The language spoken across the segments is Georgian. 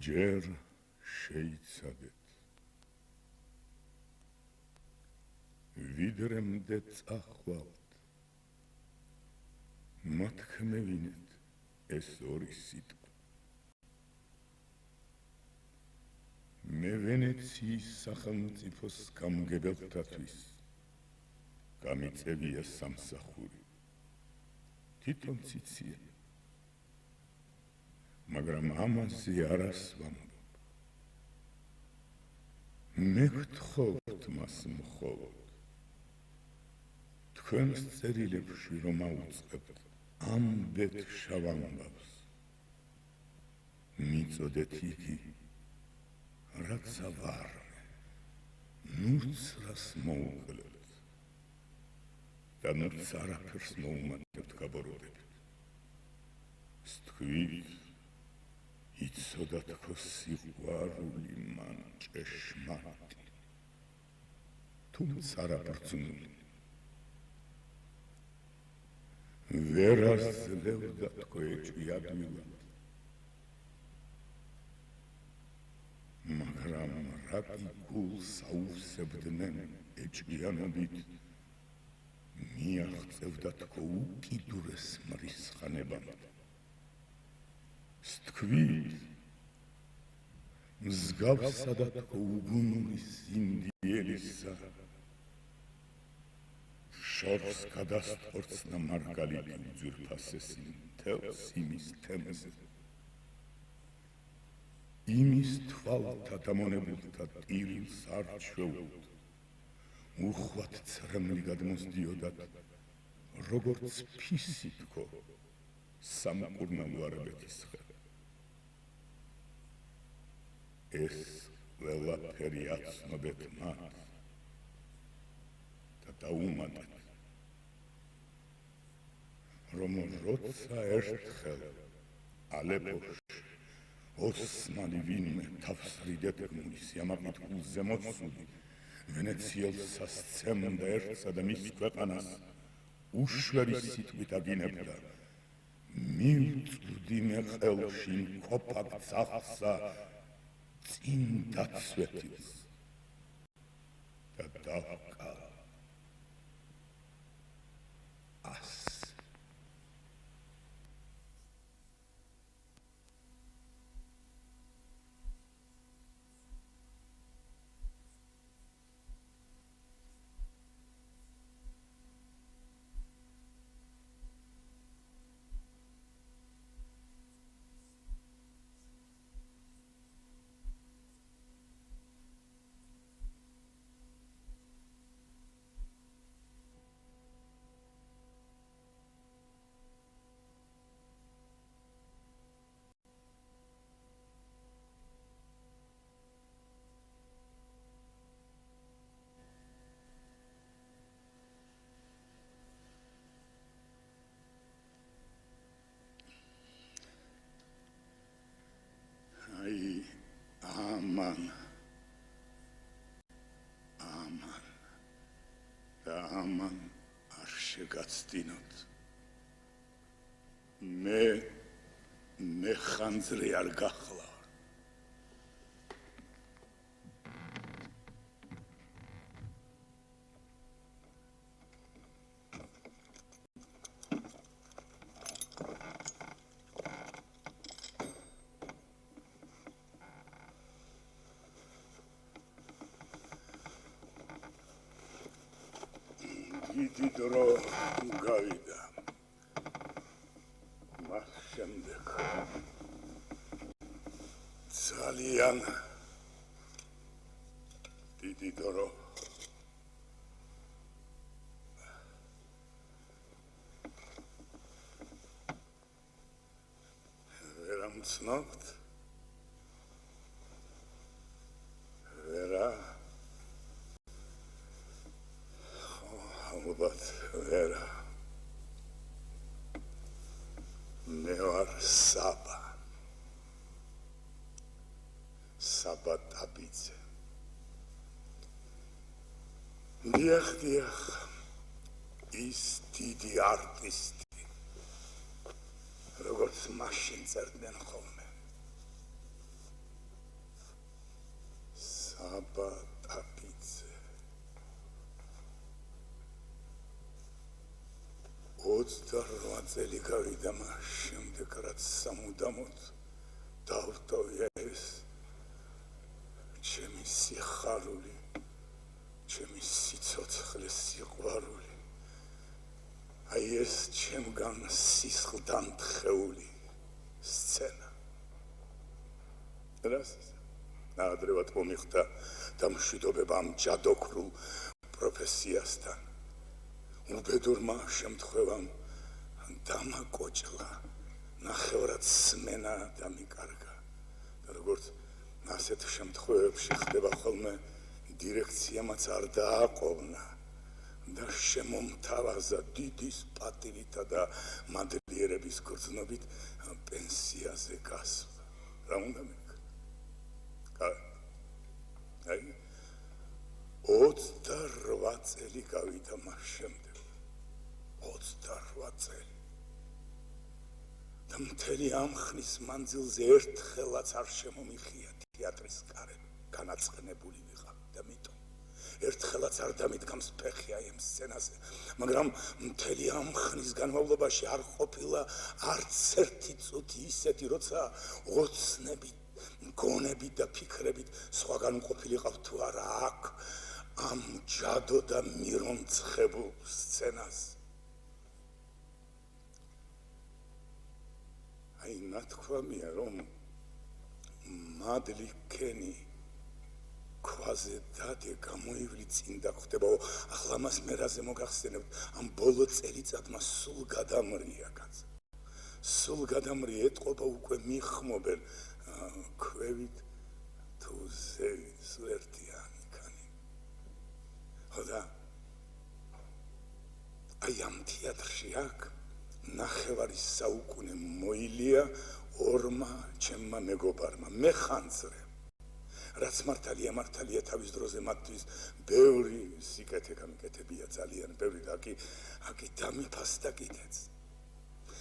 ჯერ შეიცადეთ ვიდრემდე წახვალთ მათქმევინეთ ეს ორი სიტყვა მე ვენეციის სახელმწიფოს გამგებელთათვის გამიწევია სამსახური თვითონ ციცია მაგრამ ამაზე არას ვამბობ მე გთხოვთ მას მხოლოდ თქვენს წერილებში რომ აუწყებთ ამ ბეთ შავ ამბავს მიწოდეთ იგი რაცა ვარმე ნურცრას მოუკლევთ და ნურც არაფერს მოუმატებთ გაბოროდებით სთქვით იცოდა თქო სიყვარული მან ჭეშმარიტი თუმცა არაბრძნული ვერ ასძლევდა თქო ეჭვიადვილად მაგრამ რაკი გულს აუვსებდნენ ეჭვიანობით მიაღწევდა თქო უკიდურეს მრისხანებამდე სთქვით მსგავსად თქო უგუნური სინდიელისა შორს გადასტყორცნა მარგალიტი უძვირფასესი მთელს იმის თემზე იმის თვალთა დამონებულთა ტირილს არჩეულთ უხვად ცრემლი გადმოსდიოდათ როგორც ფისი თქო სამკურნალო არაბეთის ხე ეს ყველაფერი აცნობეთ მათ და დაუმატეთ რომ როცა ერთხელ ალეპოში ოსმალი ვინმე თავს რიდეთქმული სიამაყით გულზე მოსული ვენეციელს სასცემდა ერთსა და მის ქვეყანას უშვერი სიტყვით აგინებდა მივწვდი მე ყელში მქოფაკ ძაღლსა წინ დაცვეთილს და დავკალ ამან არ შეგაცდინოთ მე ხანძრი არ გახლავ დიდი დრო გავიდა მას შემდეგ ძალიან დიდი დრო ვერ ამცნობთ ვერა ალბათ ვერა მე ვარ საბა ტაბიძე დიახ ის დიდი არტისტი როგორც მაშინ წერდნენ ხოლმე აბა ტაფიცე 28 წელი გავიდა მას შემდეგ რაც სამუდამოდ დავტოვია ეს ჩემი სიხარული ჩემი სიცოცხლე სიყვარული აი ეს ჩემგან სისხლდამთხეული სცენა რას ნაადრევად მომიხდა და მშვიდობება ამ ჯადოქრულ პროფესიასთან უბედურმა შემთხვევამ დამაკოჭლა ნახევრად სმენა დამიკარგა და როგორც ასეთ შემთხვევებში ხდება ხოლმე დირექციამაც არ დააყოვნა და შემომთავაზა დიდის პატივითა და მადლიერების გრძნობით პენსიაზე გასვლა რა უნდა მეკ აი 28 წელი გავიდა მას შემდეგ 28 წელი და მთელი ამ ხნის მანძილზე ერთხელაც არ შემომიხია თეატრის კარები განაწყენებული ვიყავ და მიტომ ერთხელაც არ დამიდგამს ფეხი აი ამ სცენაზე მაგრამ მთელი ამ ხნის განმავლობაში არ ყოფილა არც ერთი წუთი ისეთი როცა ოცნებით გონებით და ფიქრებით სხვაგან ყოფილიყავ თუ არა აქ ამ ჯადო და მირონცხებულ სცენას აი ნათქვამია რომ მადლი კენი ქვაზე დადე გამოივლი წინ და ხვდებაო ახლა მას მერაზე მოგახსენებთ ამ ბოლო წელიწადმა სულ გადამრია კაცი სულ გადამრია ეტყობა უკვე მიხმობენ ქვევით თუ ზევით სულ ერთიანი კანი ხოდა აი ამ თეატრში აქ ნახევარი საუკუნე მოილია ორმა ჩემმა მეგობარმა მეხანძრე რაც მართალია თავის დროზე მათთვის ბევრი სიკეთე გამიკეთებია ძალიან ბევრი და აქ დამიფასდა კიდეც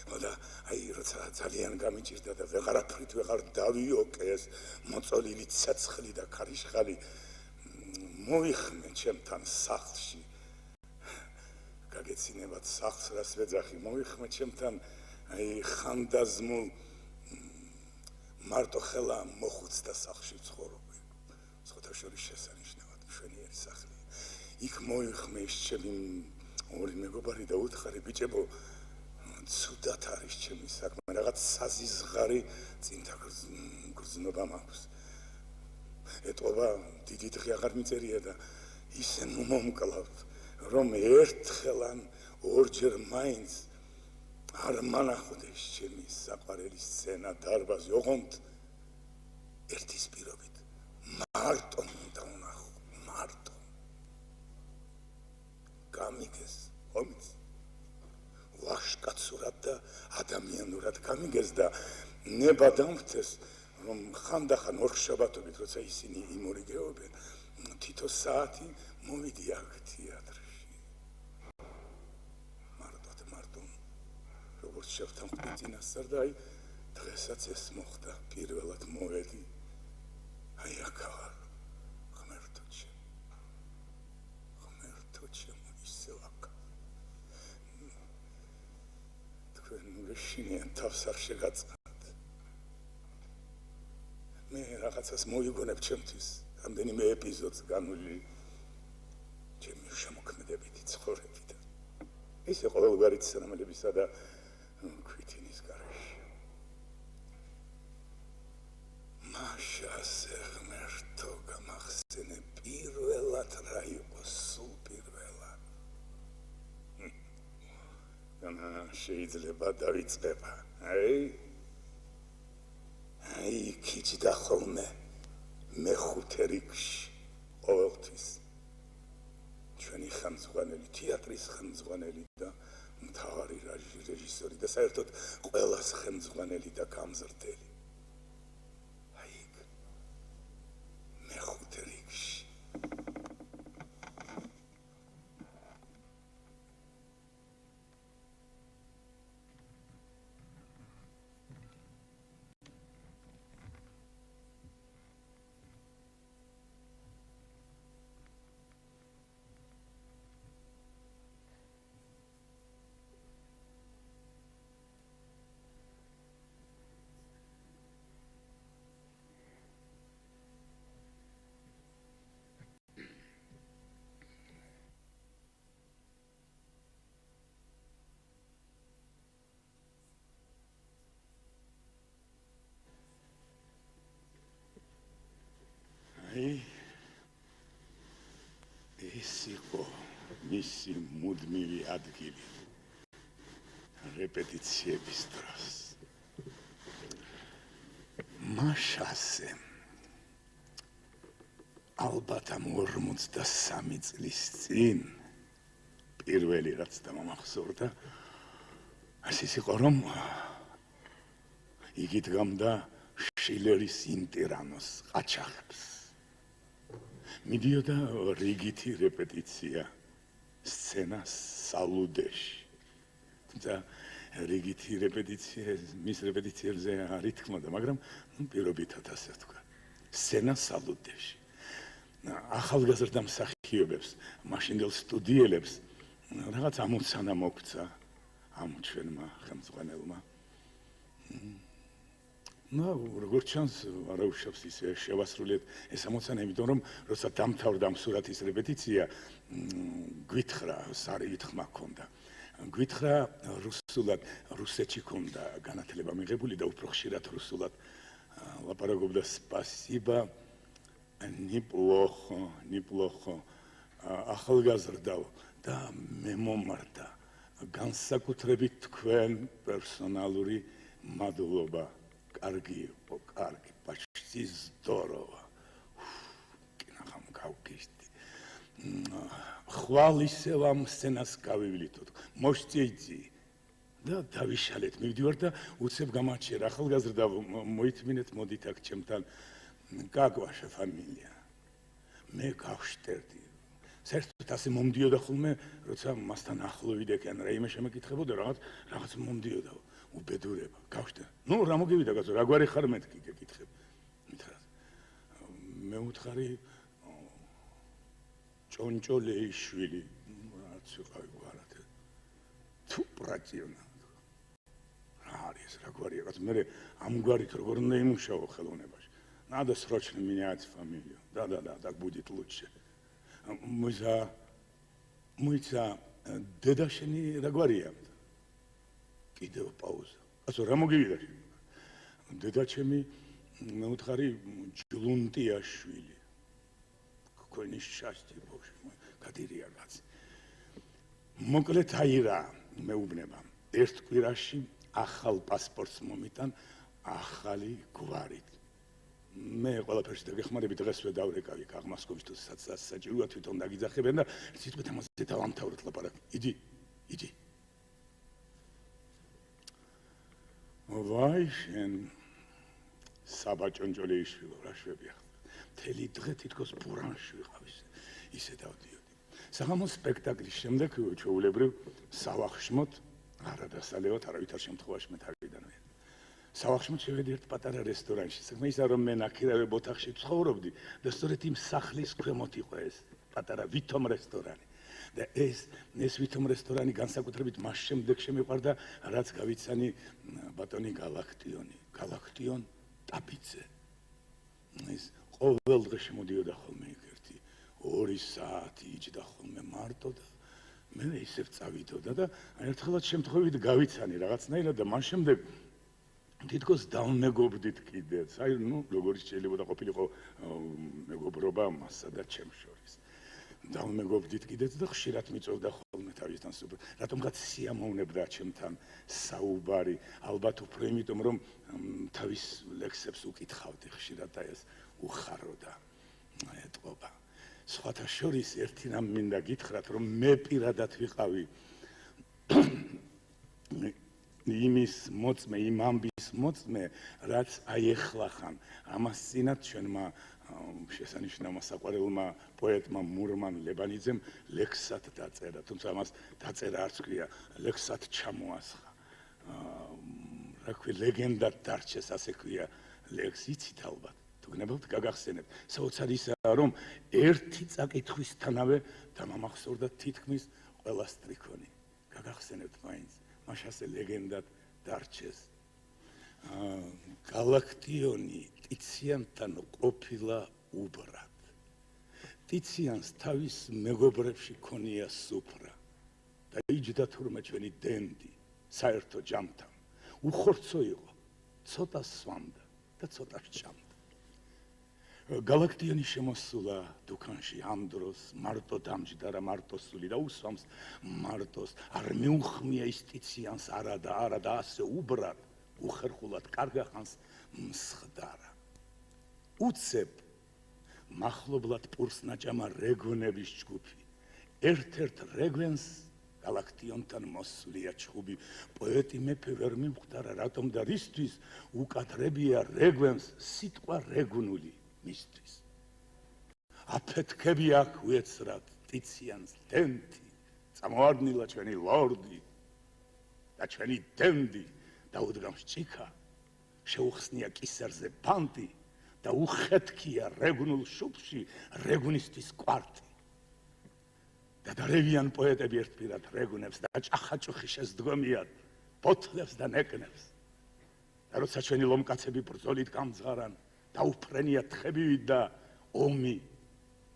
ხოდა აი როცა ძალიან გამიჭირდა და ვეღარაფრით ვეღარ დავიოკე ეს მოწოლილი ცეცხლი და ქარიშხალი მოიხმე ჩემთან სახლში გაგეცინებათ სახლს რას ვეძახი მოიხმე ჩემთან აი ხანდაზმულ მარტო ხელა მოხუცთა სახლში ცხოვრობ სხვათაშორის შესანიშნავად მშვენიერი სახლი იქ მოიხმე ის ჩემი ორი მეგობარი და უთხარი ბიჭებო ცუდად არის ჩემი საქმე რაღაც საზიზღარი წინთა გრძნობა მაქვს ეტყობა დიდი დღე აღარ მიწერია და ისე მომკლავთ რომ ერთხელან ორჯერ მაინც არ მანახდეს ჩემი საყვარელი სცენა დარბაზი ოღონდ ერთის პირობით მარტო უნდა ვნახო მარტო გამიგეს ხომიც ვაშკაცურად და ადამიანურად გამიგეს და ნება დამრთეს რომ ხანდახან ორშაბათობით როცა ისინი იმორიგეობენ თითო საათი მოვიდი აქ თეატრში მარტო როგორც შევთანხმდი წინასწარ და აი დღესაც ეს მოხდა პირველად მოვედი აი აქ ვარ ღმერთო ჩემო ისევ აქ თქვენ ვეშინიან თავს არ შეგაწყნათ მე რაღაცას მოვიგონებ ჩემთვის რამდენიმე ეპიზოდს განვლილი ჩემი შემოქმედებითი ცხოვრებიდან ისე ყოველგვარი ცნამელებისა და ქვითინის გარეშე მაშასე ღმერთო გამახსენე პირველად რა იყო სულ პირველად შეიძლება დავიწყება აი ქიჩდა ხოლმე მეხუთე რიგში ყოველთვის ჩვენი ხელმძღვანელი თეატრის ხელმძღვანელი და მთავარი რეჟისორი და საერთოდ ყველას ხელმძღვანელი და გამზრდელი აი მეხუთე რიგში მისი მუდმივი ადგილი რეპეტიციების დროს. მაშასე ალბათ ამ 53 წლის წინ პირველი რაც დამამახსოვრდა ის იყო რომ იგი დგამდა შილერის ინტერანოს ყაჩაღებს. მიდიოდა რიგითი რეპეტიცია სცენას სალუდეში. თუმცა რიგითი რეპეტიცია მის რეპეტიციებზე არ ითქმოდა, მაგრამ პირობითად ასე ვთქვა. სცენა სალუდეში. ახალგაზრდა მსახიობებს, მაშინდელ სტუდიელებს რაღაც ამოცანა მოგცა ამ ჩვენმა ხელმძღვანელმა. როგორც ჩანს, არა უშავს ისე შევასრულეთ ეს ამოცანა, იმიტომ რომ როცა დამთავრდა ამ სურათის რეპეტიცია, გვითხრა, სარივით ხმა ჰქონდა. გვითხრა რუსულად, რუსეთში ჰქონდა განათლება მიღებული და უფრო ხშირად რუსულად ლაპარაკობდა სპასიბა, ნიპლოხო, ახალგაზრდაო და მე მომართა განსაკუთრებით თქვენ პერსონალური მადლობა. კარგი, почти здорово. კინახამ გავგიშდი. ხვალ ისე ამ სცენას გავივლითოთ. მოშწიძი და დავიშალეთ. მივდივარ და უცებ გამაჩერა ახალგაზრდა მოითმინეთ მოდით აქ ჩემთან. Как ваша фамилия? მე გავშტერდი. საერთოდ ასე მომდიოდა ხოლმე, როცა მასთან ახლო ვიდექი, ან რაიმე შემეკითხებოდა, რაღაც მომდიოდა. უბედურება, გავშტერდი. რა მოგივიდა კაცო, რა გვარი ხარ მეთქი გეკითხებ. მითხრა. მე უთხარი ჭონჭოლეიშვილი, რაც იყავი გვარად. თუ პრატიონა. რა არის რა გვარია, კაცო, მე ამ გვარით როგორ უნდა იმუშაო ხელოვნებაში. Надо срочно менять фамилию. Да, так будет лучше. Мույცა დედაშენი რა გვარია? კიდევ პაუზა. ასო რა მოგივიდა? დედაჩემი მე უთხარი ჯლუნტიაშვილი. Какой несчастье, боже мой. გადირია კაცი. მოკლედ აი რა მეუბნება. ერთ კვირაში ახალ პასპორტს მომიტან ახალი გვარით. მე ყველაფერში დაგეხმარები დღესვე დავრეკავი აღმასკოვში თუ საჭიროა თვითონ დაგიძახებენ და სიტყვით ამაზე დავამთავროთ ლაპარაკი. იდი. ვაი შენ საბაჭონჭოლეიშვილო რა შვები ახლა. მთელი დღე თითქოს ბურანში ვიყავ ისე დავდიოდი. საღამოს სპექტაკლის შემდეგ ჩვეულებრივ სავახშმოთ არადასალევად არავითარ შემთხვევაში მე თავიდანვე. სავახშმოთ შევედი ერთ პატარა რესტორანში. საქმე ისაა რომ მე ნაქირავებ ოთახში ცხოვრობდი და სწორედ იმ სახლის ქვემოთ იყო ეს პატარა ვითომ რესტორანი. და ეს ვითომ რესტორანი განსაკუთრებით მას შემდეგ შემიყვარდა, რაც გავიცანი ბატონი გალაქტიონ ტაბიძე. ეს ყოველ დღე შემოდიოდა ხოლმე ერთი 2 საათი იჯდა ხოლმე მარტო და მე ისევ წავიდოდა და ერთხელაც შემთხვევით გავიცანი რაღაცნაირად და მას შემდეგ თითქოს დავმეგობრდით კიდეც. აი, როგორ შეიძლება ყოფილიყო მეგობრობა მასსა და ჩემ შორის. დავმეგობრდით კიდეც და ხშირად მიწევდა ხოლმე თავისთან სუპერ. რატომღაც სიამოვნებდა ჩემთან საუბარი, ალბათ უფრო იმიტომ რომ თავის ლექსებს უკითხავდი ხშირად და ეს უხაროდა ეტყობა. სხვათა შორის ერთი რამ მინდა გითხრათ, რომ მე პირადად ვიყავი იმის მოწმე, იმ ამბის მოწმე, რაც აიეხლახან ამას წინათ ჩვენმა შესანიშნავმა საყვარელმა პოეტმა მურმან ლებანიძემ ლექსად დაწერა, თუმცა ამას დაწერა არც ქვია, ლექსად ჩამოასხა. რა ქვია, ლეგენდად დარჩეს, ასე ქვია ლექსი, იცით ალბათ. თუ გნებავთ გაგახსენებთ. საოცარი ისაა, რომ ერთი წაკითხვისთანავე დამამახსოვრდა თითქმის ყველა სტრიქონი. გაგახსენებთ მაინც. მაშასე ლეგენდად დარჩეს. გალაქტიონი ტიციანთან ყოფილა უბრად. ტიციანს თავის მეგობრებში ქონია სუფრა და იჯდა თურმე ჩვენი დენდი საერთო ჯამთან. უხორცო იყო, ცოტა სვამდა და ცოტა სჭამდა. გალაქტიონი შემოსულა დუქანში ამ დროს მარტო დამჯდა რა მარტო სული და უსვამს მარტოს არ მიუხმია ის ტიციანს არა და ასე უბრალოდ უხერხულად კარგახანს მსხდარა უცებ მახლობლად პურს ნაჭამა რეგონების ჯგუფი ერთ-ერთ რეგვენს გალაქტიონთან მოსვლია ჩხუბი პოეტი მეფე ვერ მიხვდა რატომ და რისთვის უკადრებია რეგვენს სიტყვა რეგუნული მისთვის აფეთქები აქ უეცრად ტიციანს დენთი წამოვარდნილა ჩვენი ლორდი და ჩვენი დენდი დაუდგამს ჭიქა შეუხსნია კისერზე ბანტი და უხეთქია რეგუნულ შუბში რეგუნისტის კვარტი და დარევიან პოეტები ერთპირად რეგუნებს და ჭახაჭუხი შესდგომიან ბოთლებს და ნეკნებს და როცა ჩვენი ლომკაცები ბრძოლით გამძღარან დაუფრენია თხებივით და ომი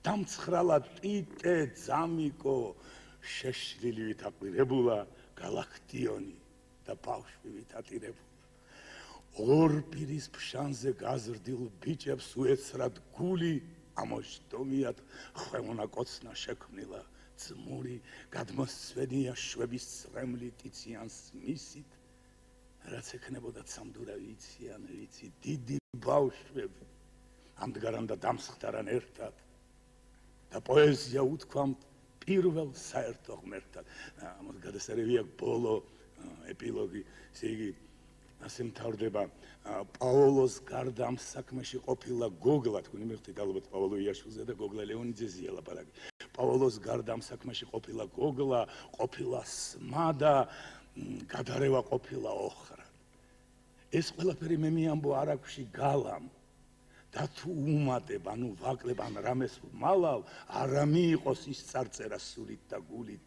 დამცხრალა ტიტე ძამიკო შეშლილივით აყვირებულა გალაქტიონი და ბავშვივით ატირებულა ორ პირის ფშანზე გაზრდილ ბიჭებს უეცრად გული ამოშტომიათ ხვევნა კოცნა შექმნილა ძმური გადმოსცვენია შვების წრემლი ტიციანს მისით რაც ეკნებოდა ცამდურავი ვიცი დიდი ბავშვები ამდღარან და დამსხდარან ერთად და პოეზია უთქვამთ პირველ საერთო ღმერთად ამას გადასარევია ბოლო ეპილოგი ესე იგი ასე მთავრდება პაოლოს გარდა ამ საქმეში ყოფილა გოგლა თქვენი მიხდით ალბათ პაოლო იაშვილზე და გოგლა ლეონიძეზია ლაპარაკი პაოლოს გარდა ამ საქმეში ყოფილა გოგლა ყოფილა სმა და გადარევა ყოფილა ოხრა ეს ყველაფერი მე მიამბო არაგვში გალამ და თუ უმატებ ანუ ვაკლებ ან რამეს მალავ არა მიიყოს ის წარწერა სულით და გულით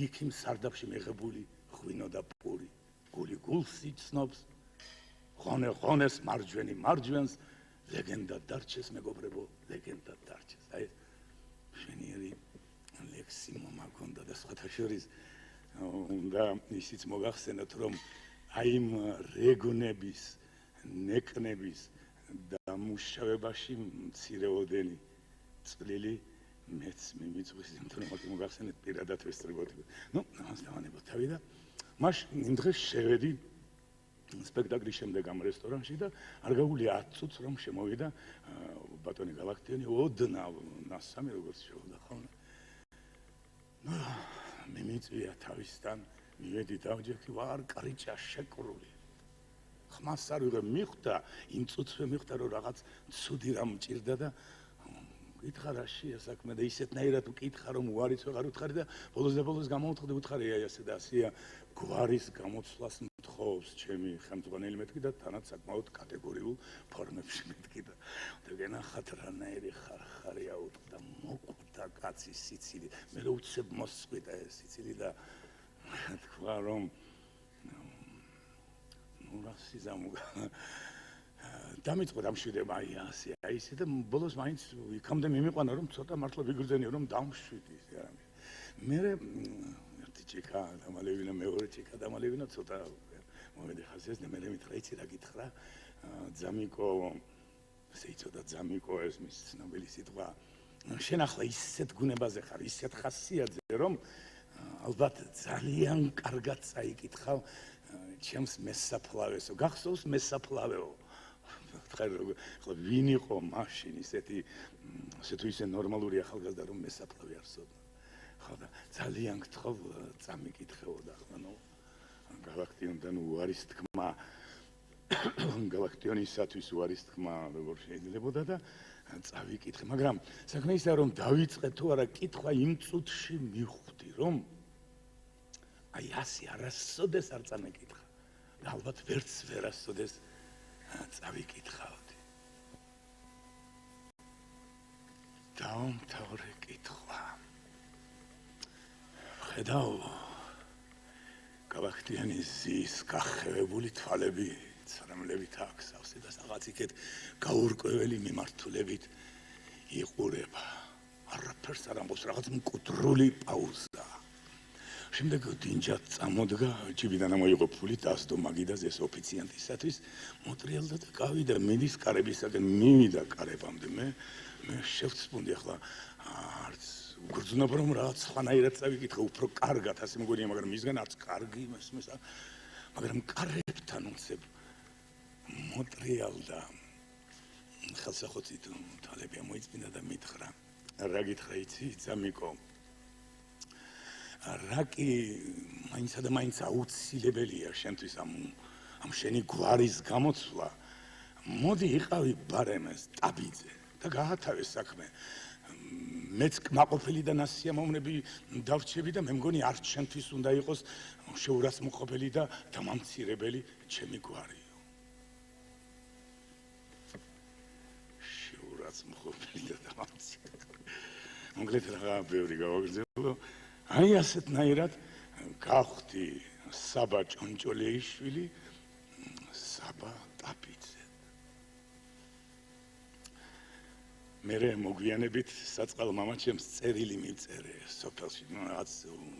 იქ იმ სარდაფში მიღებული ღვინო და პური გული გულს იცნობს ხონე ხონეს მარჯვენი მარჯვენს ლეგენდა დარჩეს მეგობრებო ლეგენდა დარჩეს აი შენიერი ლექსი მომაგონდა და სხვათა შორის უნდა ისიც მოგახსენოთ რომ აი იმ რეგონების ნეკნების და მუშავებაში მცირეოდენი წვლილი მეც მიმიწვის იმიტომ რომ მოგახსენეთ პირადად ვესწრებოდი ნუ ამას დავანებოთ თავი და მაშ იმ დღეს შევედი სპექტაკლის შემდეგ ამ რესტორანში და არ გაგულია 10 წუთს რომ შემოვიდა ბატონი გალაქტიონი ოდნავ ნასამი როგორც შევდა ხოლმე ნუ მე მიწვია თავისთან მივედი დავჯექი ვარ კარიჭა შეკრული ხმას არ ვიღე მიხვდა იმ წუთსვე მიხვდა რომ რაღაც ცუდი რამ მჭირდა და გითხრა რა შეა საქმე და ისეთნაირად უკითხა რომ უარიც ვეღარ უთხარი და ბოლოს გამოუთხდი უთხარი აი ასე და ასეა გვარის გამოცვლას მთხოვს ჩემი ხელმძღვანელი მეთქი და თანაც საკმაოდ კატეგორიულ ფორმებში მეთქი და გენახათ რანაირი ხარხარია უთქდა მოკვდა კაცის სიცილი მე რო უცებ მოსწყვიტა ეს სიცილი და თქვა რომ ნურასი ზამუგა დამიწყო დამშვიდება აი ასე აი ისე და ბოლოს მაინც იქამდე მიმიყვანა რომ ცოტა მართლა ვიგრძენიო რომ დამშვიდი ისე არა მე ერთი ჭიქა დამალევინა მეორე ჭიქა დამალევინა ცოტა მომედი ხაზეს და მე მითხრა იცი რა გითხრა ძამიკო ესე იცოდა ძამიკო ეს მის ცნობილი სიტყვა შენ ახლა ისეთ გუნებაზე ხარ ისეთ ხასიათზე რომ ალბათ ძალიან კარგად წაიკითხავ ჩემს მესაფლავესო გახსოვს მესაფლავეო ხა ვინ იყო მაშინ ისეთი ასე თუ ისე ნორმალური ახალგაზრდა რომ მესაფლავე არსებობდა ხო და ძალიან გთხოვ წამიკითხეოდა ხო ნუ გალაქტიონთან უარის თქმა გალაქტიონისათვის უარის თქმა როგორ შეიძლებოდა და წავიკითხე მაგრამ საქმე ისაა რომ დავიწყე თუ არა კითხვა იმ წუთში მიხვდი რომ აი ასე არასოდეს არ წამეკითხა და ალბათ ვერასოდეს წავიკითხავდი დაუმთავრე კითხვა ხედავ გალაქტიონის ზის გახევებული თვალები ცრემლებით აქვს ავსე და რაღაც იქეთ გაურკვეველი მიმართულებით იყურება არაფერს არ ამბობს რაღაც მკვდრული პაუზა შემდეგ დინჯად წამოდგა, ჯიბიდან ამოიღო ფული, დასდო მაგიდაზე ეს ოფიციანტისათვის, მოტრიალდა და გავიდა მინის კარებისაკენ, მივიდა კარებამდე. მე შევწმუნდი ახლა არც გრძნობ რომ რაღაც სხვანაირად წავიკითხე, უფრო კარგად ასე მგონია, მაგრამ მისგან არც კარგი მესმის, მაგრამ კარებთან უცებ მოტრიალდა. ხელსახოცით თვალები ამოიწმინდა და მითხრა, რა გითხრა იცი, ძამიკო? რა კი მაინც და მაინც აუცილებელია შენთვის ამ შენი გვარის გამოცვლა. მოდი იყავი ბარემეს ტაბიძე და გაათავე საქმე. მეც კმაყოფილი და ნასიამოვნები დავრჩები და მე მგონი არც შენთვის უნდა იყოს შეურაცხმყოფელი და დამამცირებელი ჩემი გვარიო. შეურაცხმყოფელი და დამამცირებელი. მოგლეთ რა ბევრი გავაგრძელო. აი ასეთნაირად გავხდი საბა ჭონჭოლეიშვილი, საბა ტაბიძე. მერე მოგვიანებით საწყალ მამაჩემს წერილი მივწერე სოფელში, რაღაც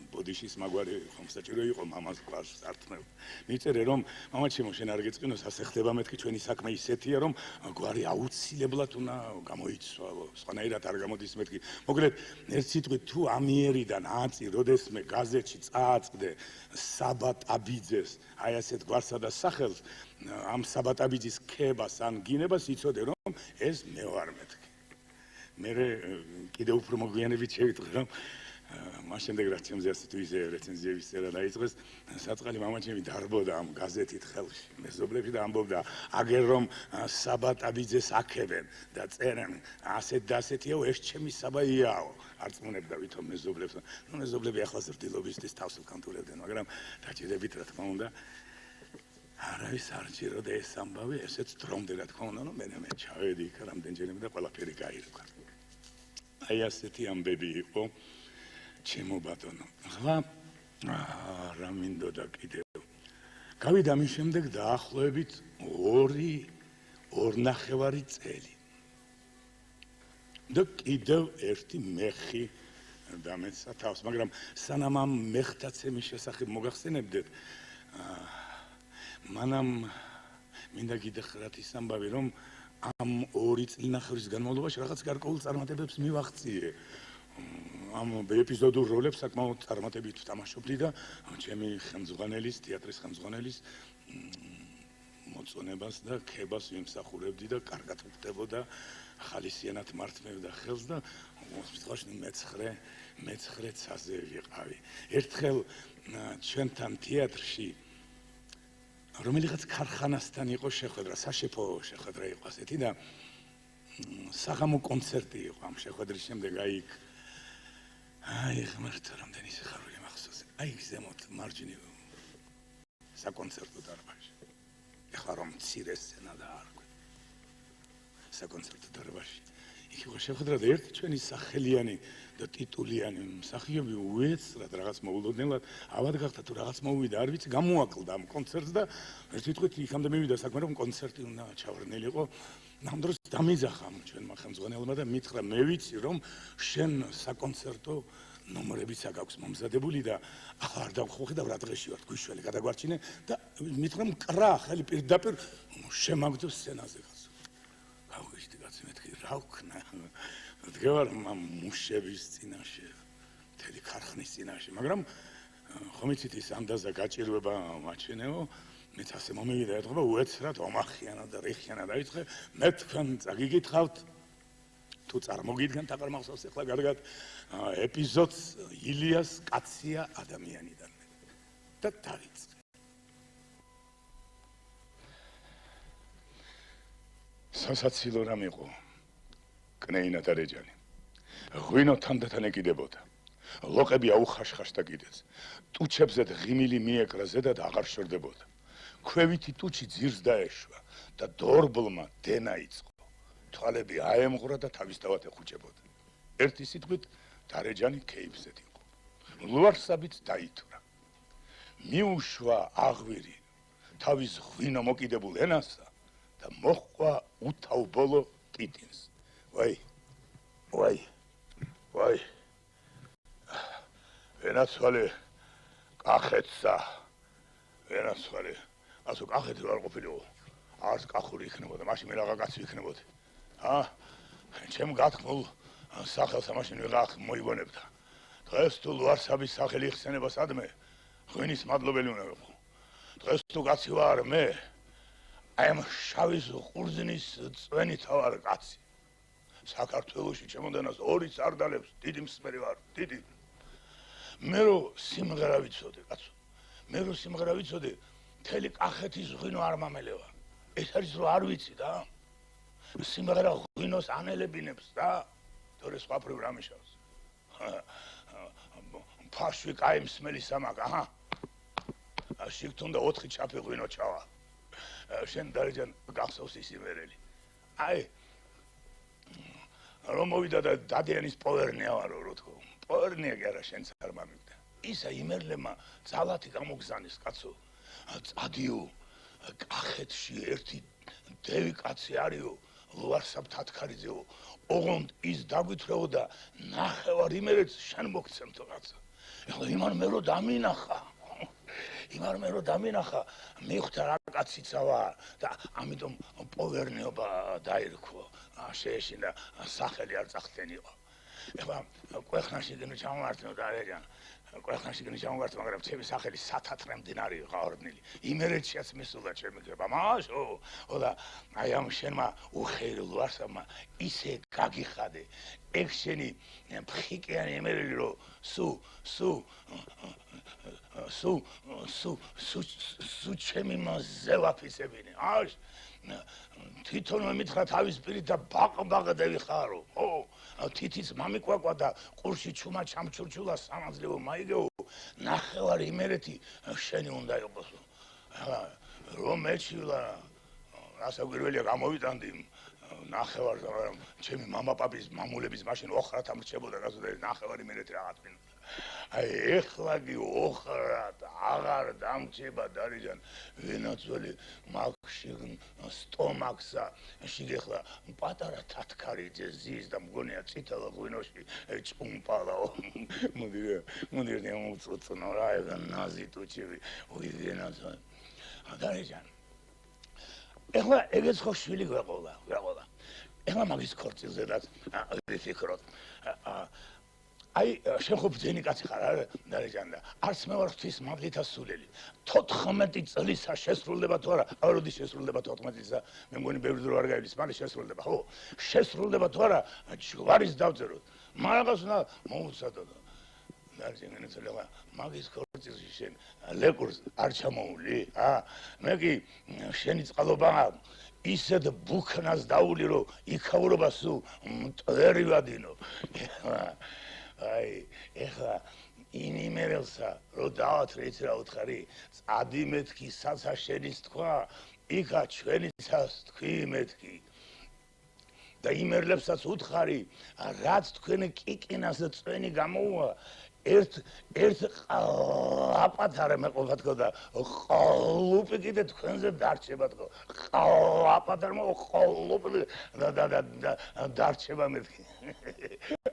ბოდიშის მაგვარი ხომ საჭირო იყო მამას გვარს ართმევ. მივწერე რომ მამაჩემო შენ არ გეწყინოს, ასე ხდება მეთქი ჩვენი საქმე ისეთია რომ გვარი აუცილებლად უნდა გამოიცვალო, სხვანაირად არ გამოდის მეთქი. მოკლედ ერთ სიტყვით თუ ამიერიდან აწი როდესმე გაზეთში წააწყდე საბა ტაბიძეს, აი ასეთ გვარსა და სახელს, ამ საბა ტაბიძის ქებას ან გინებას იცოდე რომ ეს მე ვარ მეთქი. მერე კიდევ უფრო მოგვიანებით შევიტყვი რომ მას შემდეგ რაც ჩემზე ასე თუ ისე რეცენზიების წერა დაიწყეს, საწყალი მამაჩემი დარბოდა ამ გაზეთით ხელში მეზობლებში და ამბობდა აგერ რომ საბა ტაბიძეს აქებენ და წერენ ასეთ და ასეთიაო, ეს ჩემი საბაიაო. არ წმუნებდა ვითომ მეზობლებს. ნუ მეზობლები ახლა ზრდილობისთვის თავს უკანტურებდნენ, მაგრამ დაჭირებით რა თქმა უნდა არავის არ ჭიროდა ეს ამბავი, ესეც დრომდე რა თქმა უნდა, რომ მე ჩავედი იქ რამდენჯერმე და ყველაფერი გაირკვა. აი ასეთი ამბები იყო ჩემო ბატონო. ახლა რა მინდოდა კიდევ. გავიდა მის შემდეგ დაახლოებით 2.5 წელი. და კიდევ ერთი მეხი დამეცა თავს, მაგრამ სანამ ამ მეხთაცემის შესახებ მოგახსენებდეთ, მანამ მინდა გითხრათ ის ამბავი, რომ ამ 2 წლინახევრის განმავლობაში რაღაც გარკვეულ წარმატებებს მივაღწიე. ამ ეპიზოდურ როლებს საკმაოდ წარმატებით ვთამაშობდი და ჩემი ხელმძღვანელის, თეატრის ხელმძღვანელის მოწონებას და ქებას ვიმსახურებდი და კარგად ვხდებოდა, ხალისიანად მართმევდა ხელს და სიტყვაში მე-9 ცაზე ვიყავი. ერთხელ ჩვენთან თეატრში რომელიღაც ქარხანასთან იყო შეხვედრა, საშეფო შეხვედრა იყო ასეთი და საღამო კონცერტი იყო ამ შეხვედრის შემდეგ აი ღმერთო რამდენი სიხარული მახსოვს. აი ზემოთ მარჯვნივ საკონცერტო დარბაზში. ეხლა რომ მცირე სცენა დაარქვი. საკონცერტო დარბაზში. იქ იყო შეხვედრა და ერთი ჩვენი სახელიანი და ტიტულიანი მსახიობი უეცრად რაღაც მოულოდნელად ავად გახდა თუ რაღაც მოვიდა არ ვიცი, გამოაკლდა ამ კონცერტს და ერთ სიტყვით იქამდე მივიდა საქმე რომ კონცერტი უნდა ჩავარდნილიყო. ამ დროს დამიძახა ჩვენმა ხელმძღვანელმა და მითხრა მე ვიცი რომ შენ საკონცერტო ნომრებიც აქვს მომზადებული და ახლა არ დავხვეყიდავ რა დღეში ვარ გვიშველი გადაგვარჩინე და მითხრა მკრა ხელი პირდაპირ შემაგდო სცენაზე გასულ. გავგეშდი კაცი მეთქი რა ვქნა. დგევარ მუშების წინაშე, მთელი ქარხნის წინაშე, მაგრამ ხომ იცით ის ამდაზა გაჭირვება მაჩვენეო, მეც ასე მომივიდა ეთქობა უეცრად ომახიანად და რიხიანად დაიწყე, მე თქვენ წაგიგითხავთ თუ წარმოგიდგენთ აღარ მახსოვს ახლა კარგად ეპიზოდს ილიას კაცია ადამიანიდან და დაიწყე. სასაცილო რამ იყო კნეინა და რეჯანი. ღვინო თანდათან ეკიდებოდა. ლოყები აუხაშხაშდა კიდეც. ტუჩებზე ღიმილი მიეკრა ზედა და აღარ შორდებოდა. ქვევითი ტუჩი ძირს დაეშვა და დორბლმა დენა იწყო. თვალები აემღვრა და თავისთავად ეხუჭებოდა. ერთი სიტყვით დარეჯანი ქეიფზედ იყო. ლუარსაბით დაითვრა. მიუშვა აღვირი თავის ღვინო მოკიდებულ ენასა და მოჰყვა უთავბოლო ტიტინს. ვაი. ენაცვალე კახეთსა ვერასხარი ასო კახეთი არ ყოფილიყო არც კახური იქნებოდა მაშინ მე რაღა კაცი ვიქნებოდი ჩემ გათქმულ სახელს მაშინ ვიღახ მოიგონებდა დღეს თუ ლუარსაბის სახელი იხსენება სადმე ღვინის მადლობელი უნდა ვიყო დღეს თუ კაცი ვარ მე აი ამ შავის ყურძნის წვენით ვარ კაცი საქართველოში ჩემოდანას ორი სარდალებს დიდი მსმერი ვარ დიდი მე რო სიმღერა ვიცოდე კაცო მე რო სიმღერა ვიცოდე მთელი კახეთის ღვინო არ მომელევა ეს არის რო არ ვიცი და სიმღერა ღვინოს ანელებინებს და თორე სხვა პროგრამიშავს ფარშვი კაი მსმელი სამაკ აჰა შიგთუნდა 4 ჩაფი ღვინო ჩავა შენ დარეჯან გახსოვს ის იმერელი აი რომ მოვიდა და დადიანის პოვერნია ვარო რო თქო პოვერნია კი არა შენც არ მომიგდა ისა იმერლემა ძალათი გამოგზანის კაცო წადიო კახეთში ერთი დევი კაცი არისო ლუარსაბ თათქარიძეო ოღონდ ის დაგვითრეო და ნახევარ იმერეთს შენ მოგცემთო კაცო ეხლა იმან მე რო დამინახა მიხვდა რა კაციცა ვარ და ამიტომ პოვერნიობა დაირქვა შეეშინა სახელი არ წახდენიყო ეხლა კვეხნაში გინო ჩამოვართნო და რეჯან კვეხნაში გინო ჩამოვართნო მაგრამ ჩემი სახელი სათათრე მდინარე ყავარდნილი იმერეთშიაც მისულა ჩემი გება მაშო და აი ამ შენმა უხეილ ლუარსაბმა ისე გაგიხადე ეგ შენი ფხიკიანი იმერელი რო სუ ჩემი მასზე ვაფიცებინე აშ თვითონ მემითხრა თავის პირით და ბაყ დავიხარო ო თითის მამიკვაკვა და ყურში ჩუმა ჩამჩურჩულა სამაძლეო მაიგეო ნახევარ იმერეთი შენი უნდა იყოს რომ მეჩილა ასაგვირველია გამოვიტანდი ნახევარ ჩემი მამაპაპის მამულების მაშინ ოხრათ ამრჩებოდა გასულა ნახევარ იმერეთი რაღაც მინდა აი ეხლა კი ოხრათ აღარ დამჭება დარეჯან ვინაცველი მაგში სტომაქსა შიგეხლა პატარა თათქარიძე ზის და მგონია წითელ ღვინოში ჭუმპალაო მუდირნი მომწუწნო რა ეგ ნაზი ტუჩივი ვინაცველი დარეჯან ეხლა ეგეც ხო შვილი გვეყოლა ეხლა მაგის ქორწილზედაც ვიფიქროთ აი შენ ხო ბძენი კაცი ხარ არა დარეჯან და არც მე ვარ ღვთის მადლით ასულელი 14 წლისა შესრულდება თუ არა როდი შესრულდება 14 წლისა მე მგონი ბევრი დრო არ გაივლის მალე შესრულდება ხო შესრულდება თუ არა ჯვარის დავწეროთ მაგას უნდა მოუცადო დარეჯან ენეცოლა მაგის ქორწილში შენ ლეკურს არ ჩამოული მე კი შენი წყალობა ისეთ ბუქნას დაული რომ იქაურობა სულ მტვერი ვადინო აი ეხლა ინიმერელსა რო დავათრე იცი რა უთხარი წადი მეთქი საცა შენის თქვა იქა ჩვენიცას თქვი მეთქი და იმერლებსაც უთხარი რაც თქვენი კიკინას და წვენი გამოუვა ერთ ყლაპათარე მეყოფა თქო და ყლუპი კიდე თქვენზე დარჩება თქო ყლაპათარე ყლუპი და დარჩება მეთქი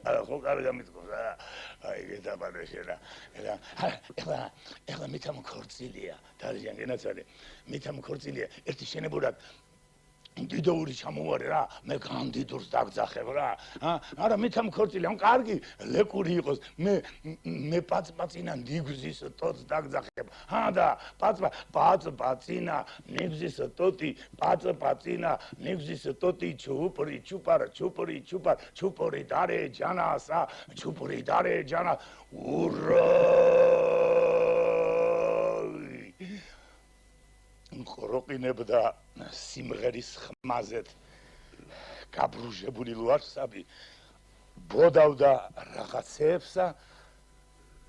არა ხო კარგა მithkos აი გეტაბარე შენა ეხლა მითამ ქორწილია დარეჯან გენაცვალე მითამ ქორწილია ერთი შენებურად დიდოური ჩამოვარე რა მე გამდიდურს დაგძახებ რა არა მითამ ქორწილი ამ კარგი ლეკური იყოს მე პაწინა ნიგზის ტოტს დაგძახებ და პაწინა ნიგზის ტოტი პაწინა ნიგზის ტოტი ჩუპრი ჩუპარი დარე ჯანასა ჩუპრი დარე ჯანა ურა ყროყინებდა სიმღერის ხმაზეთ გაბრუჟებული ლუარსაბი ბოდავდა რაღაცეებსა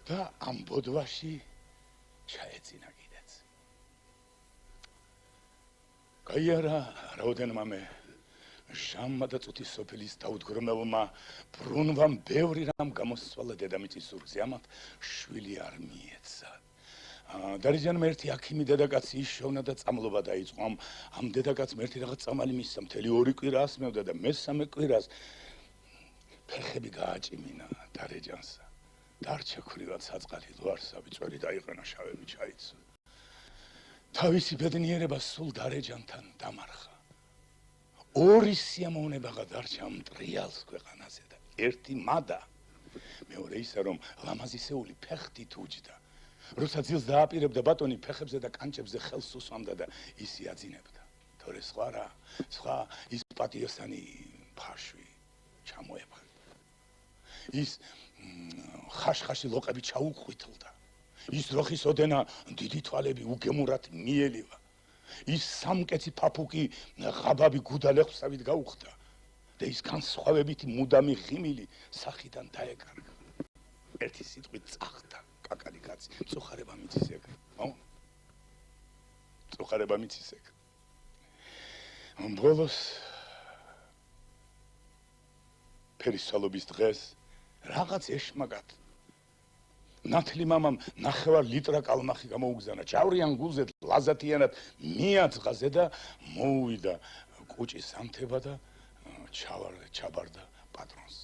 და ამ ბოდვაში ჩაეცინა კიდეც გაიარა რაოდენმა მე ჟამმა და წუთის სოფლის დაუდგრმელმა ბრუნვამ ბევრი რამ გამოსცვალა დედამიწის ზურგზე ამათ შვილი არ მიეცა დარეჯანმა ერთი აქიმი დედაკაცი ისშოვნა და წამლობა დაიწყო ამ დედაკაცმა ერთი რაღაც წამალი მისცა მთელი 2 კვირა ასმევდა და მესამე კვირას ფეხები გააჭიმინა დარეჯანსა დარჩა ქრილად საწყალი ლუარსაბი წვერი დაიყენა შავები ჩაიცო. თავისი ბედნიერება სულ დარეჯანთან დამარხა. ორი სიამოვნება გადარჩა მტრიალს ქვეყანაზე და ერთი მადა. მეორე ისე რომ ლამაზისეული ფეხით უჯდა. როცა ძილს დააპირებდა ბატონი ფეხებზე და კანჭებზე ხელს უსვამდა და ის იაძინებდა. თორე სხვა რა, სხვა ის პატიოსანი ფარშვი ჩამოეფხა. ის ხაშხაში ლოყები ჩაუყვითლდა. ის როხის ოდენა დიდი თვალები უგემურად მიელივა. ის სამკეცი ფაფუკი ღაბაბი გუდალეხვსავით გაუხდა და ის განსხვავებითი მუდამი ღიმილი სახიდან დაეკარგა. ერთი სიტყვით წახდა კაკალი კაცი, მწუხარება მიცის ეგ. მწუხარება მიცის ეგ. ბოლოს ფერისალობის დღეს რაღაც ეშმაკად ნათლი მამამ ნახევარ ლიტრა კალმახი გამოუგზავნა. ჭავრიან გულზე ლაზათიანად მიაძღაზე და მოუვიდა კუჭის ამთება და ჩაბარდა პატრონს.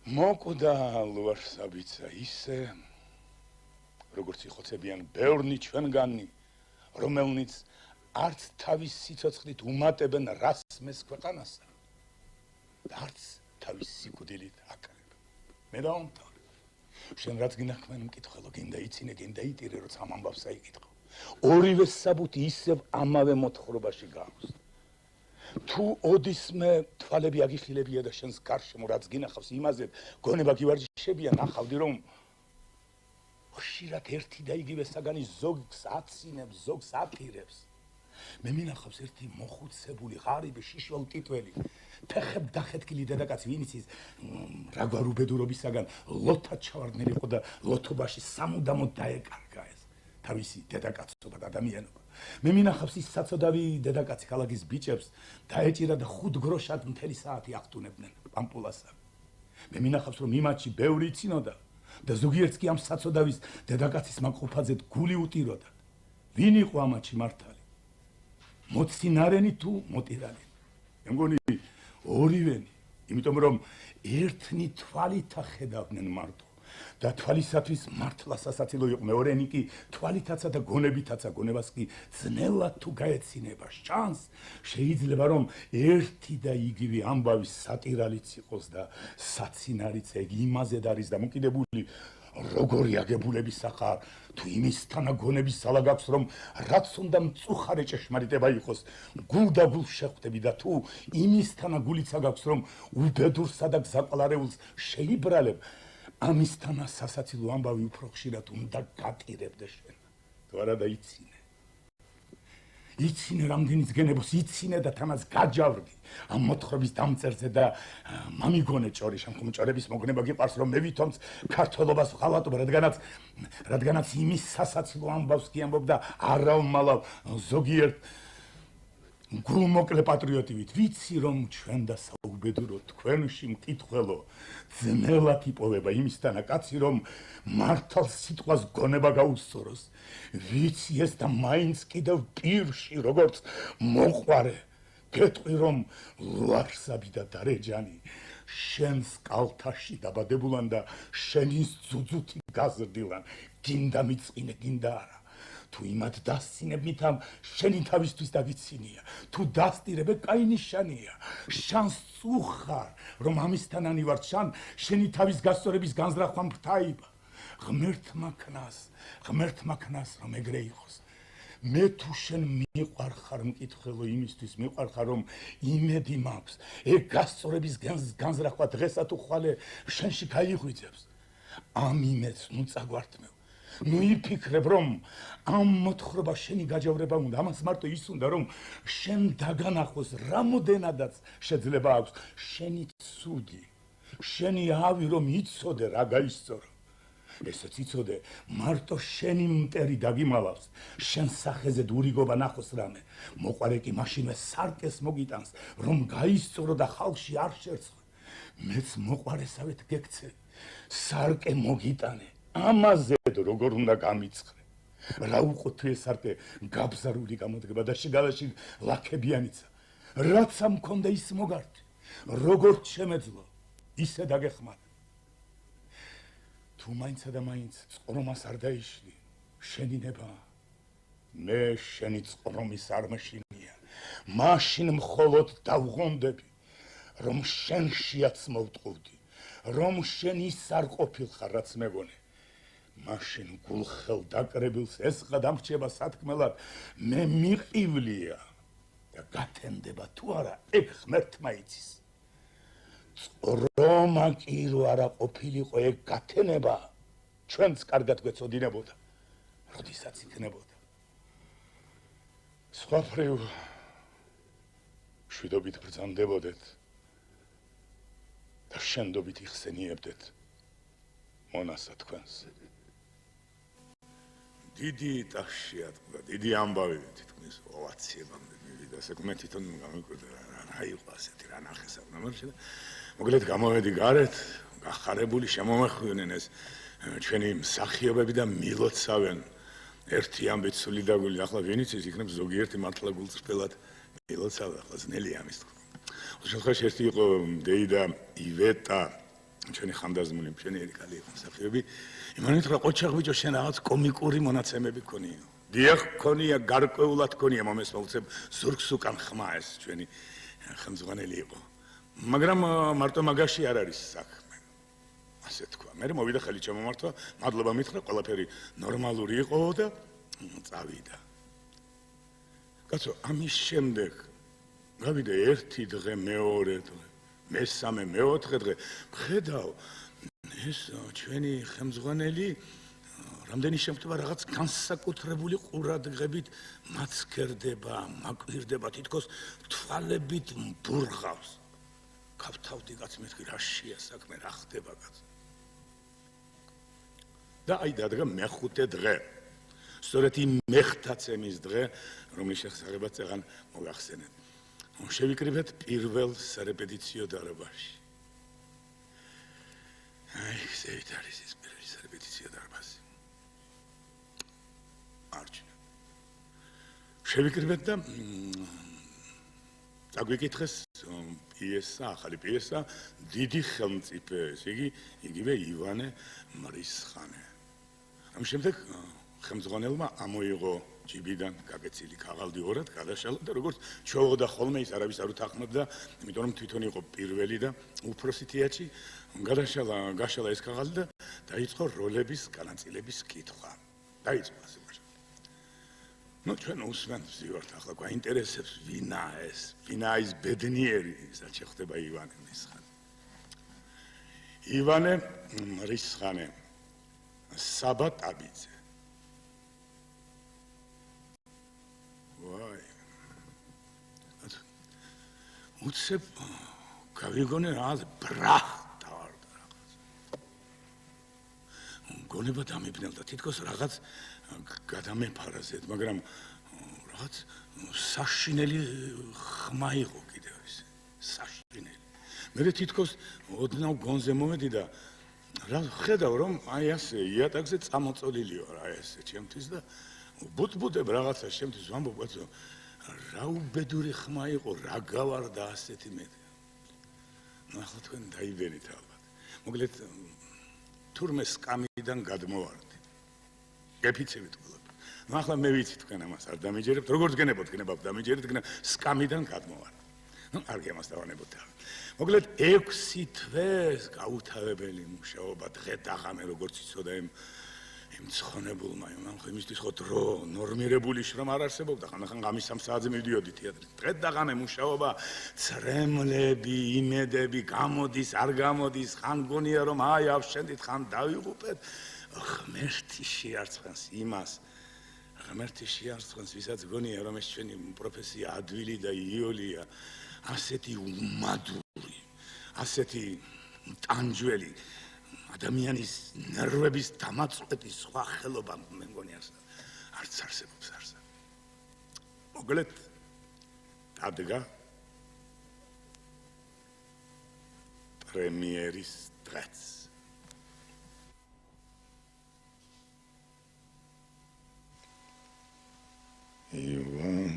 მოკვდა ლუარსაბიცა ისე, როგორც იხოცებიან ბევრნი ჩვენგანი, რომელნიც არც თავის სიცოცხლით უმატებენ რასმეს ქვეყანასა და არც თავის სიკვდილით აკარებენ. მე დავამთავრე. შენ რაც გინახმენ მკითხველო, გინდა იცინე, გინდა იტირე, როცა ამ ამბავს საიკითხო. ორივე საბუთი ისევ ამავე მოთხრობაში გავს. თუ ოდისმე თვალები აგიხილებია და შენს გარშემო რაც გინახავს იმაზე გონება გივარჯიშებია, ნახავდი რომ ხშირად ერთი და იგივე საგანი ზოგს აცინებს, ზოგს აპირებს. მე მინახავს ერთი მოხუცებული ღარიბი შიშველ ტიტველი ფეხებ დახეთქილი დედაკაცი, ვინც ის რაგვარ უბედურობისაგან ლოთად ჩავარდნილი იყო და ლოთობაში სამუდამოდ დაეკარგა ეს თავისი დედაკაცობა და ადამიანობა. მე მინახავს ის საწოდავი დედაკაცი ქალაქის ბიჭებს დაეჭირა და 5 გროშად მთელი საათი ახტუნებდნენ პამპულასა. მე მინახავს რომ იმათში ბევრი იცინოდა და ზოგიერთს კი ამ საწოდავის დედაკაცის მაყოფაძედ გული უტიროდა. ვინ იყო ამათში მართალი? მოცინარენი თუ მოტირანი? მე მგონი ორივენი, იმიტომ რომ ერთნი თვალით ახედავდნენ მარტო და თვალისათვის მართლა სასაცილო იყო, მეორენი კი თვალითაცა და გონებითაცა, გონებას კი ძნელად თუ გაეცინება. შანს შეიძლება რომ ერთი და იგივე ამბავის სატირალიც იყოს და საცინარიც ეგ იმაზე არის დამოკიდებული როგორი აგებულების სახარ თუ იმისთანა გონების სალა გაქვს რომ რაც უნდა მწუხარე ჭეშმარიტება იყოს გულ და გულ შეხვდები და თუ იმისთანა გულიცა გაქვს რომ უბედურსა და გზაყლარეულს შეიბრალებ ამისთანა სასაცილო ამბავი უფრო ხშირად უნდა გატირებდე შენ თუ არა და იცინე რამდენიც გენებოს იცინე და თამას გაჯავრდი ამ მოთხრობის დამწერზე და მამიგონე ჭორი შემდგომ ჭორების მოგნება გიყვარს რომ მე ვითომც ქართველობას ვღალატობ რადგანაც იმის სასაცილო ამბავს კი ამბობ და არავმალავ ზოგიერთ გულმოკლე პატრიოტივით ვიცი რომ ჩვენ და საუბედურო თქვენში მკითხველო ძნელად იპოვება იმისთანა კაცი რომ მართალ სიტყვას გონება გაუსწოროს ვიცი ეს და მაინც კიდევ პირში როგორც მოყვარე გეტყვი რომ ლუარსაბი და დარეჯანი შენს კალთაში დაბადებულან და შენის ძუძუთი გაზრდილან გინდა მიწყინე გინდა არა თუ იმათ დასცინებ მითამ შენი თავისთვის დაგიცინია თუ დასტირებ კაინიშანია შანს წუხარ რომ ამისთანანი ვარ შან შენი თავის გასწორების განზრახვა მფრთაიბა ღმერთმა ქნას რომ ეგრე იყოს მე თუ შენ მიყვარხარ მკითხველო იმისთვის მიყვარხარ რომ იმედი მაქვს ეგ გასწორების განზრახვა დღესა თუ ხვალე შენში გაიღვიძებს ამ იმედს ნუ წაგვართმევ ნუ იფიქრებ რომ ამ მოთხრობა შენი გაჯავრება უნდა ამას მარტო ის უნდა რომ შენ დაგანახოს რამოდენადაც შეიძლება აქვს შენი ცუდი შენი ავი რომ იცოდე რა გაისწორო ესეც იცოდე მარტო შენი მტერი დაგიმალავს შენ სახეზე დურიგობა ნახოს რამე მოყარე კი მაშინვე სარკეს მოგიტანს რომ გაისწორო და ხალხში არ შერცხო მეც მოყარესავეთ გეკცე სარკე მოგიტანე ამაზე როგორ უნდა გამიცხრე რა უყო თუ ეს სარკე გაბზარული გამოდგება და შიგავაში ლაქებიანიცა რაც ამ მქონდა ის მოგართი როგორც შემეძლო ისე დაგეხმარა თუ მაინცა და მაინც წყრომას არ დაიშლი, შენი ნება. მე შენი წყრომის არ მეშინია. მაშინ მხოლოდ დავღონდები, რომ შენშიაც მოვტყუდი, რომ შენ ის არ ყოფილხარ, რაც მეგონე. მაშინ გულხელ დაკრებილს ესყა დამრჩება სათქმელად, მე მიყივლია და გათენდება თუ არა, ეგ ღმერთმა იცის. წყრომა კი რო არა ყოფილიყო ეგ გათენება, ჩვენც კარგად გვეწოდინებოდა, როდესაც იქნებოდა. სხვაფრევ შვიდობით ბრძანდებოდეთ და შენდობით იხსენიებდეთ მონასა თქვენს. დიდი ტაშია და დიდი ამბავი თითქმის ოვაციებამდე მივიდა. საქმე თვითონ გამიკვირდა რა იყო ასეთი რა ნახეს ამ ნამარხი და მოგლეთ გამოვედი გარეთ, გახარებული შემომეხვდნენ ეს ჩვენი მსახიობები და მილოცავენ. ერთი ამბით სული დაგული, ახლა ვინიც ის იქნებ ზოგიერთი მართლა გულწრფელად მილოცავდა, ახლა ძნელია ამის თქმა. შემთხვევაში ერთი იყო დეი და ივეტა, ჩვენი ხანდაზმული მშვენიერი კალი იყო მსახიობი. იმანით რა ყოჩაღ ბიჭო შენ რაღაც კომიკური მონაცემები ქონია. დიახ, ქონია, გარკვეულად ქონია, მომესმა უცებ ზურგს უკან ხმა ეს ჩვენი ხელმძღვანელი იყო. მაგრამ მარტო მაგაში არ არის საქმე. ასე თქვა. მე მოვიდა ხელი ჩემომართვა, მადლობა მითხრა, ყველაფერი ნორმალური იყო და წავიდა. კაცო, ამის შემდეგ გავიდა ერთი დღე, მეორე დღე, მესამე, მეოთხე დღე, ხედავ ეს ჩვენი ხელმძღვანელი რამდენი შემთხვევა რაღაც განსაკუთრებული ყურადღებით მაცქერდება, მაკვირდება, თითქოს თვალებით მბურღავს. გავთავდი კაც მეთქი რა შეა საქმე, რა ხდება კაც. და აი დადგა მეხუთე დღე. სწორედ იმ მეხთაცემის დღე, რომლის შესახებაც წეღან მოგახსენეთ. შევიკრიბეთ პირველ სარეპეტიციო დარბაზში. აი, ზევით არის ის პირველი სარეპეტიციო დარბაზი. არჩინა. შევიკრიბეთ და დაგვიკითხეს პიესა, ახალი პიესა, დიდი ხელმწიფე, ესე იგი, იგივე ივანე მრისხანე. ამ შემდეგ ხელმძღვანელმა ამოიღო ჯიბიდან გაგეცილი ქაღალდი ორად, გადაშალა და როგორც ჩვეუღდა ხოლმე ის არავის არ უთანხმდა, იმიტომ რომ თვითონ იყო პირველი და უფროსი თეატრში, გაშალა ეს ქაღალდი და დაიწყო როლების განაწილების კითხვა. დაიწყო ასე მაშინ. ნუ ჩვენ უსმენთ ვზივართ ახლა გვაინტერესებს ვინა ის ბედნიერი, ისაც შეხვდება ივანე მრისხანე. ივანე მრისხანე, საბა ტაბიძე. ვაი. უცებ გავიგონე რაღაც ბრახტა ვარ რაღაც. გონება დამიბნელდა თითქოს რაღაც გადამეფარაზეთ, მაგრამ რაღაც საშინელი ხმა იყო კიდევ ის. საშინელი. მე თითქოს ოდნავ გონზე მომედი და რა ხედავ რომ აი ასე იატაკზე წამოწოლილი ვარ აი ასე ჩემთვის და ბუტბუდებ რაღაცა შემთხვევით ვამბობ კაცო რა უბედური ხმა იყო რა გავარდა ასეთი მე ნუ ახლა თქვენ დაიბერით ალბათ მოგლეთ თურმე სკამიდან გადმოვარდი გეფიცებით ყველაფერს ნუ ახლა მე ვიცი თქვენ ამას არ დამიჯერებთ როგორც გენებოთ გნებავთ დამიჯერეთ გნა სკამიდან გადმოვარდი ნუ არ გემასდავანებოთ მოგლეთ 6 თვეს გაუთავებელი მუშაობა დღე და ღამე როგორც იცოდა იმ ცხონებულმა იმან ხო იმისთვის ხო დრო ნორმირებული შრომა არ არსებობდა ხანდახან ღამის 3 საათზე მივდიოდი თეატრში დღე და ღამე მუშაობა ცრემლები იმედები გამოდის არ გამოდის ხან გონია რომ აი ავშენდით ხან დავიღუპეთ ღმერთი შეარცხენს იმას ღმერთი შეარცხენს ვისაც გონია რომ ეს ჩვენი პროფესია ადვილი და იოლია ასეთი უმადური ასეთი ტანჯველი ადამიანის ნერვების დამაწყვეტის სხვა ხელობა მე მგონი არც არსებობს არც. მოგლეთ დადგა პრემიერის დღეც. ივან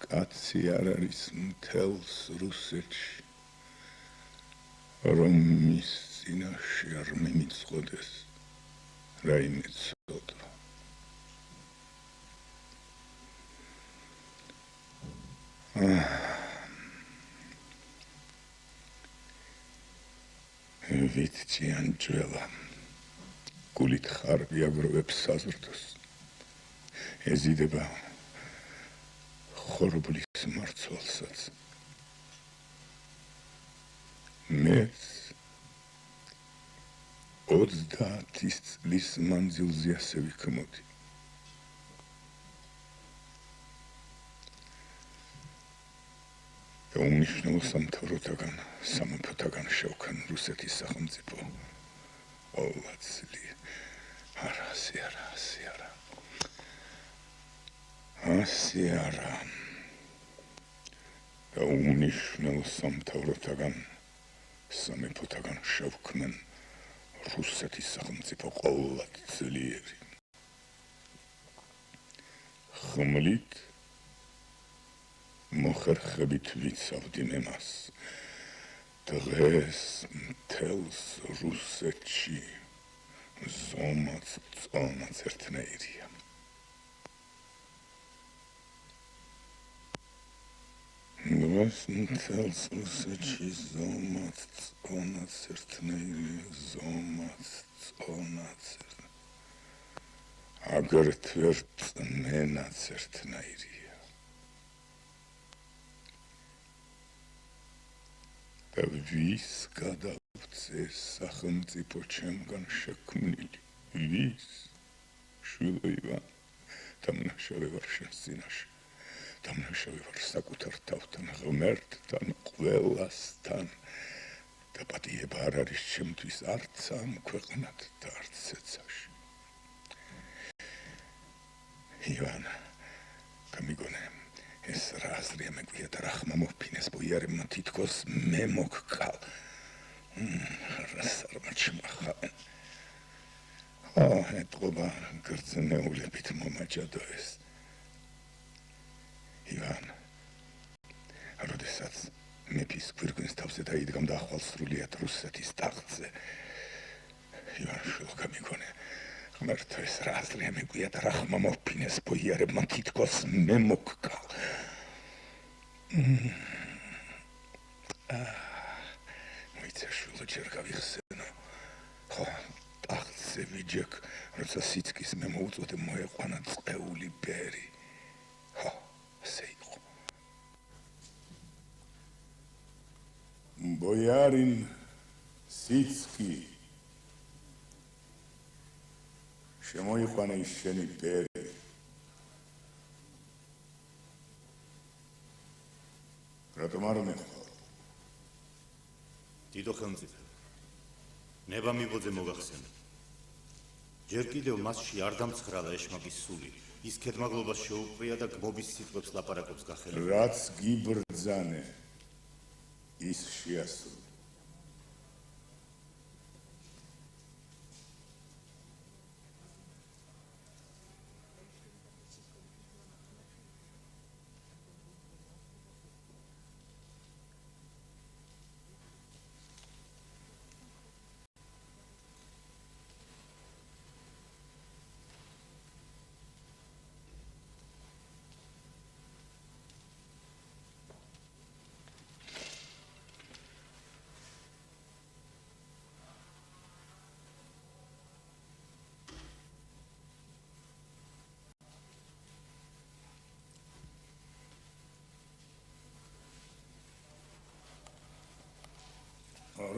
კაცი არ არის მთელს რუსეთში რომ მის წინაშე არ მიმიწყოდეს რაიმე ცოდვა. ვიტჭიან ჯველა გულით ხარბი აგროვებს საზრდოს ეზიდება ხორბლის მარცვალსაც მეც 30 წლის მანძილზე ასე ვიქმოდი. და უმნიშვნელო სამთავროთაგან, სამეფოთაგან შევქან რუსეთის სახელმწიფო. ყოვლადწლი ასე არა. და უმნიშვნელო სამთავროთაგან, სამეფოთაგან შევქმენ რუსეთის სახელმწიფო ყოვლადწლიერი. ხმლით მოხერხებით ვიცავდი მე მას. დღეს მთელს რუსეთში ზომაც წონაც ერთნაირია. დღეს მთელს რუსეთში ზომაც წონაც ერთნაირია, ზომაც წონაც აგრეთვე რწმენაც ერთნაირია. და ვის გადავწე სახელმწიფო ჩემგან შექმნილი, ვის? შვილო ივან, დამნაშავე ვარ შენს წინაშე, დამნაშავე ვარ საკუთარ თავთან, ღმერთთან, ყველასთან და პატიება არ არის ჩემთვის არც ამ ქვეყნად და არც ცეცაში. ივან, გამიგონე, ეს რა აზრია მეგვია და რა ხმა მოფინეს ბოიარებმა თითქოს მე მოგკალ. რას არ მაჩმახავენ. ეთყობა გრძნეულებით მომაჯადო ეს. ივან, როდესაც მეფის გვირგვინს თავზე დაიდგამ და ახვალ სრულიად რუსეთის ტახტზე. ივან, შვილო გამიგონე, ღმერთო, ეს რა აზრია მეგვია და რა ხმა მოფინეს ბოიარებმა თითქოს მე მოგკალ. მოიცა შვილო, ჯერ გავიხსენო. ხო, ტახტზე ვიჯექ, როცა სიცხის მე მოუწოდე მოეყვანა წყეული ბერი. ხო, ასე იყო. ბოიარინ სიცხი შემოიყვანა ის შენი ბერი. რატომ არ მეხვალ? დიდო ხელმწიფე, ნება მიბოძე მოგახსენე. ჯერ კიდევ მასში არ დამცხრალა ეშმაკის სული, ის ქედმაღლობას შეუპყრია და გმობის სიტყვებს ლაპარაკობს გახელება. რაც გიბრძანე, ის შეასრულე.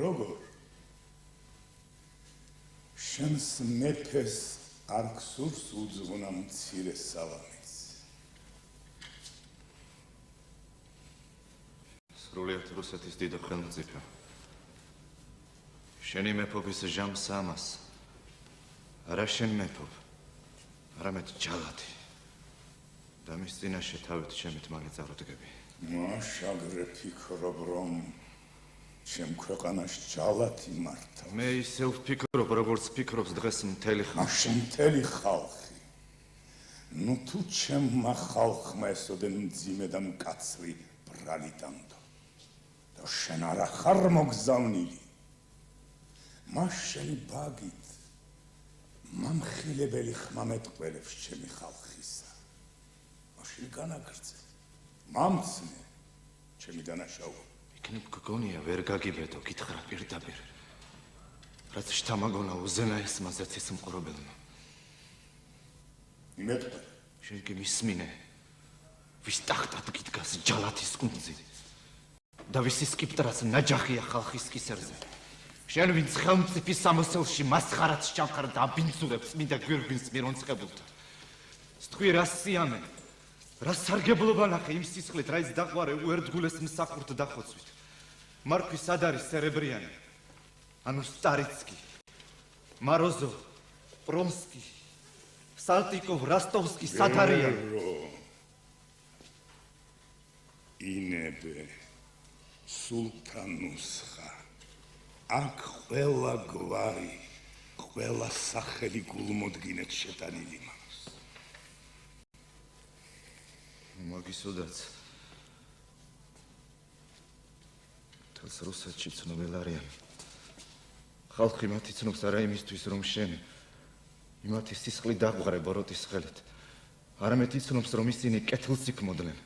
როგორ? შენს მეფეს არ გსურს უძღვნა მცირე სალამიც. სრულიად რუსეთის დიდო ხელმწიფე. შენი მეფობის ჟამს ამას. არა შენ მეფობ, არამედ ჯალათი. და მის წინაშე თავით შემით მალე წარუდგები. მაშაგრე ფიქრობ, რომ ჩემ ქვეყანას ჯალათი მართა. მე ისევ ვფიქრობ, როგორც ფიქრობს დღეს მთელი ხალხი. მთელი ხალხი. ნუ თუ ჩემმა ხალხმა ესოდენ მძიმე და მკაცრი ბრალი დამდო. და შენ არა ხარ მოგზავნილი. მას შენი ბაგით მამხილებელი ხმა მეტყველებს ჩემი ხალხისა. მაშინ განაგრძე. მამცნე ჩემი დანაშაულო. იქნებ გგონია ვერ გაგიბედო გითხრა პირდაპირ. რაც შთამაგონა უზენაეს მასაც ის მყრობელმა. იმეთყველე. შენ კი მისმინე. ვის ტახტად გიდგას ჯალათის კუნძი და ვისი სკიპტრას ნაჯახია ხალხის კისერზე. შენ ვინც ხელმწიფის სამოსელში მასხარად სჭამხარ და აბინძურებს მინდა გვირგვინს მირონწყებულთა. სთქვი რა სიამე, რა სარგებლობა ნახე იმ სისხლით, რა ის დაყვარე უერთგულეს მსახურთ დახოცვით. მარქვის სად არის სერებრიანი, ანუ სტარიცკი, მაროზო, პრომსკი, სალტიკოვ, რასტოვსკი, სად არიან? ინებე, სულთანუსხა, აქ ყველა გვარი, ყველა სახელი გულმოდგინეთ შეტანილი მაქვს. მაგისოდაც თელს რუსეთში ცნობილ არიან. ხალხი მათი ცნობს არა იმისთვის, რომ შენ იმათი სისხლი დაღვღრე ბოროტის ხელით, არამედ იცნობს, რომ ისინი კეთილს იქმოდნენ.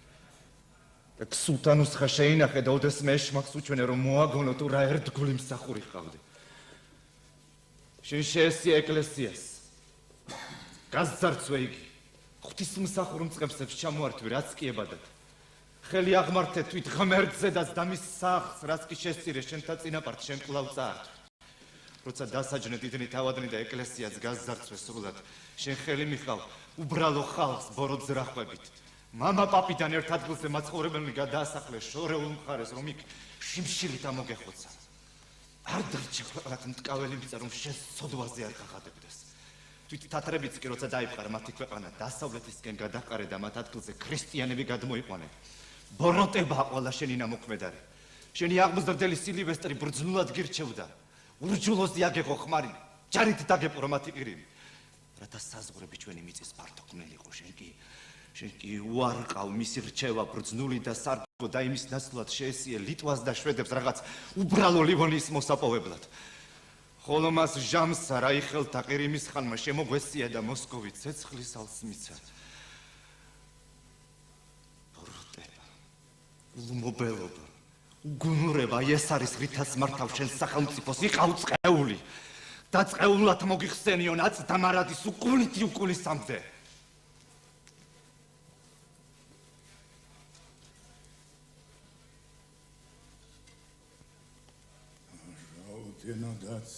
და სულთანუსხა შეინახე და ოდესმე ეშმაკს უჩვენე, რომ მოაგონო თუ რა ერთგული მსახური ხავდე. შენ შეესია ეკლესიას. გაზარცვე იგი. ღვთისმსახურ მწყემსებს ჩამოართვი, რაც კი ებადათ. ხელი აღმართე თვით ღმერთზე და მის სახლს, რაც კი შესწირე შენთა წინაპართ, შენ კვლავ წაართვი. როცა დასაჯნე დიდნი თავადნი და ეკლესიაც გაზარცვე სრულად, შენ ხელი მიხავ უბრალო ხალხს ბოროტზე რახვებით. მამა პაპიდან ერთ ადგილზე მაცხოვრებელნი გადაასახლე შორეულ მხარეს, რომ იქ შიმშილით ამოგეხოცა. არ დარჩა ქვეყნად მტკაველი მიწა, რომ შენ სოდვაზე არ გაღადებდეს. თვით თათრებიც კი როცა დაიფყარა მათი ქვეყანა, დასავლეთისკენ გადაყარე და მათ ადგილზე ქრისტიანები გადმოიყვანენ. ბოროტება ყველა შენი ნამოქმედარი. შენი აღმზრდელი სილივესტრი ბრძნულად გირჩევდა. ურჯულოზი აგეღო ხმარი, ჯარით დაგეპყრო მათი ყირიმი. რათა საზღვრები ჩვენი მიწის ფართოქმნელიყო, შენ კი უარყავ მისი რჩევა ბრძნული და სარგო და იმის ნაცვლად შეესიე ლიტვას და შვედებს რაღაც უბრალო ლივონიის მოსაპოვებლად. ხოლო მას ჟამსა რაიხელთა ყირიმის ხანმა შემოგვესია და მოსკოვი ცეცხლის ალს მიცა. ბოროტება, ულმობელობა, უგუნურება, ეს არის რითაც მართავ შენ სახელმწიფოს, იყავ წყეული. და წყეულად მოგიხსენიო ნაც დამარადის უკულითი უკულისამდე. რაოდენადაც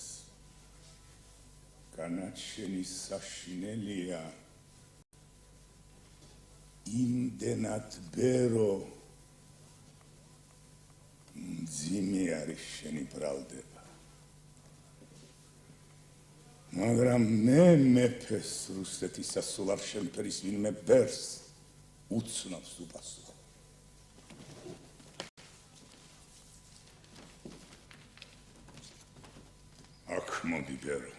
განაჩენი საშინელია, იმდენად ბერო მძიმე არის შენი ბრალდება. მაგრამ მე მეფეს რუსეთისა სულ არ შემფერის ვინმე ბერს უცნობს უპასუხო. აქ მოდი ბერო.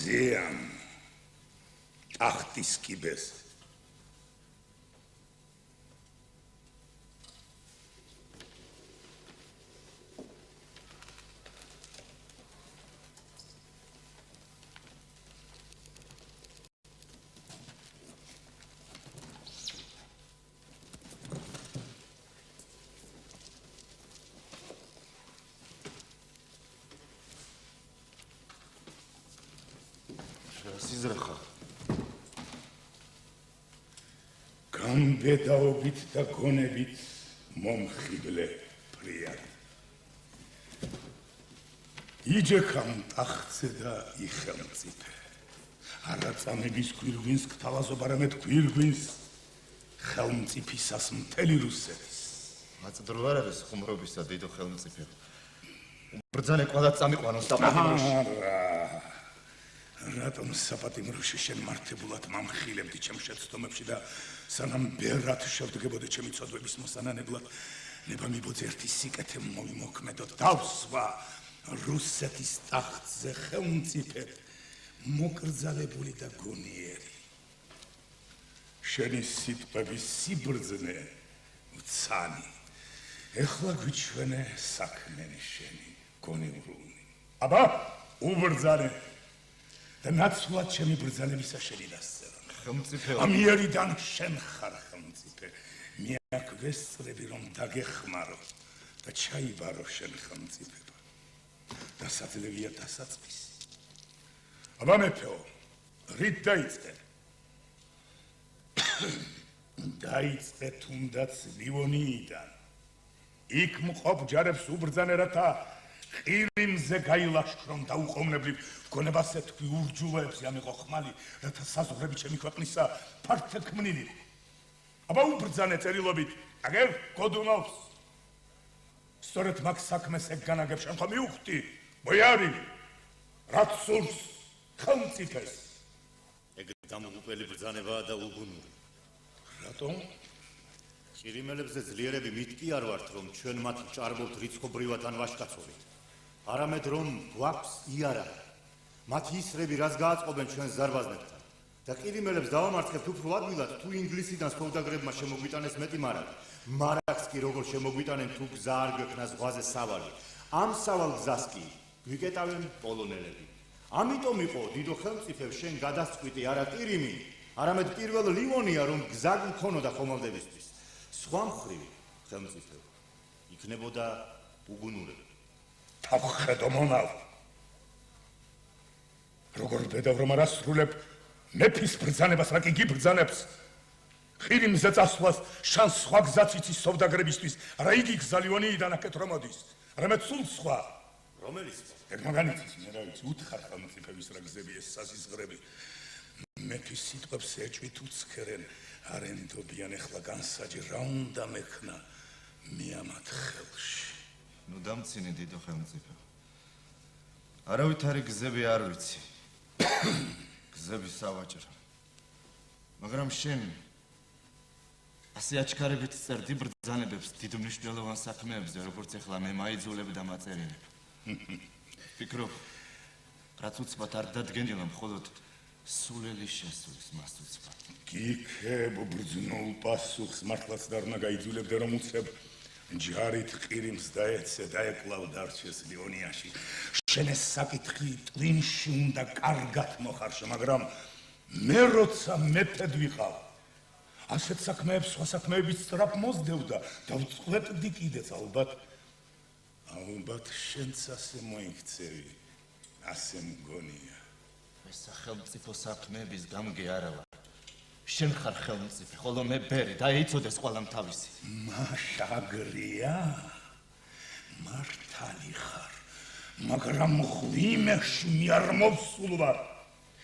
ზეამ ტახტის კიბეს სიზრახა გამბედაობით და გონებით მომხიბლე ფრიად. იჯექამ ტახტზე და იხელმწიფე. არა წამების გვირგვინს გთავაზობ, არამედ გვირგვინს ხელმწიფისას მთელი რუსეთის. მაწდრო არ არის ხუმრობისა დიდო ხელმწიფე. ბრძანე ყველა წამიყვანო საპატიმროში. რატომ საპატიმროში შენ მართებულად მამხილებდი ჩემ შეცდომებში და სანამ ბერად შევდგებოდი ჩემი წოდების მოსანანებლად, ნება მიბოძე ერთი სიკეთე მომიმოქმედო დავსვა რუსეთის ტახტზე ხელმწიფედ მოკრძალებული და გონიერი. შენი სიტყვების სიბრძნე მცანი. ეხლა გვიჩვენე საქმენი შენი გონივრული. აბა, უბრძანე და ნაცვლად ჩემი ბრძანებისა შენი დასწერა. ხელმწიფე. ამიერიდან შენ ხარ ხელმწიფე. მე აქ ვესწრები რომ დაგეხმარო და ჩაიბარო შენ ხელმწიფება. დასაძლევია დასაწყისი. აბა მეფეო, რით დაიწყე? დაიწყე თუნდაც ლივონიიდან. იქ მყოფ ჯარებს უბრძანე რათა ყირიმზე გაილაშქრონ დაუყოვნებლივ გონებასე თქვი ურჯულოებს ამიყო ხმალი რათა საზღვრები ჩემი ქვეყნისა ფართექმნილი. აბა უბრძანე წერილობით აგერ გოდუნობს. სწორედ მაგ საქმეს ეგ განაგებ შენ ხომ მიუხვდი მოიარი რაც სურს ხელმწიფეს. ეგ დამოუკებელი ბრძანებაა და უგუნური. რატომ? ყირიმელებზე ძლიერები მითქი არ ვართ, რომ ჩვენ მათ ჭარბობთ რიცხობრივად ან ვაშკაცობით. არამედ რომ გვაქვს იარაღი. მათი ისრები რას გააწყობენ ჩვენს ზარბაზნებთან. და ყირიმელებს დავამარცხებთ უფრო ადვილად, თუ ინგლისიდან სპოვდაგრებმა შემოგვიტანეს მეტი მარაგი. მარაგს კი როგორ შემოგვიტანენ, თუ გზა არ გვექნა ზღვაზე სავალი. ამ სავალ გზას კი გვიკეტავენ პოლონელები. ამიტომ იყო დიდო ხელმწიფე შენ გადასწყვიტე არა ყირიმი, არამედ პირველ ლივონია, რომ გზა გქონოდა ხომალდებისთვის. სხვა მხრივ ხელმწიფე იქნებოდა უგუნურები. თავხედო მონავ. როგორ ბედავ რომ არ ასრულებ მეფის ბრძანებას, რა კი გიბრძანებს. ყირიმზე წასვლას შანს სხვა გზაც იცის სოვდაგრებისთვის, არა იგი გზა ლივონიიდან აქეთ რომ მოდის, არამედ სულ სხვა. რომელიც ეგ მაგანიცის მე რა ვიცი, უთხარ ხელმწიფების რა გზები ეს სასიზღვრები. მეფის სიტყვებს ეჭვით უცქერენ, არ ენდობიან ეხლა განსაჯი რა უნდა მექნა მე ამათ ხელში. ნუ დამცინე დიდო ხელმწიფე. არავითარი გზები არ ვიცი. გზები სავაჭრო. მაგრამ შენ ასე აჩქარებით წერდი ბრძანებებს დიდ მნიშვნელოვან საქმეებზე, როგორც ეხლა მე მაიძულებ და მაწერინებ. ფიქრობ, რაც უცბად არ დადგენილა მხოლოდ სულელი შესulis მას უცბად. გიქებ ბრძნულ პასუხს მართლაც და უნდა გაიძულებდე რომ უცებ ჯარით ყირიმს დაეცე და ეკლავ დარჩეს ლიონიაში. შენ ეს საკითხი ტვინში უნდა კარგად მოხარშე, მაგრამ მე როცა მეფედ ვიყავ, ასეთ საქმეებს სხვა საქმეებით სწრაფ მოსდევდა და ვწყვეტდი კიდეც ალბათ შენც ასე მოიქცევი, ასე მგონია. ეს სახელმწიფო საქმეების გამგე არა ვარ. შენ ხარ ხელმწიფე, ხოლო მე ბერი და ეიცოდეს ყველამ თავისი. მაშაგრია, მართალი ხარ, მაგრამ ღვიმეში მე არ მოვსულ ვარ.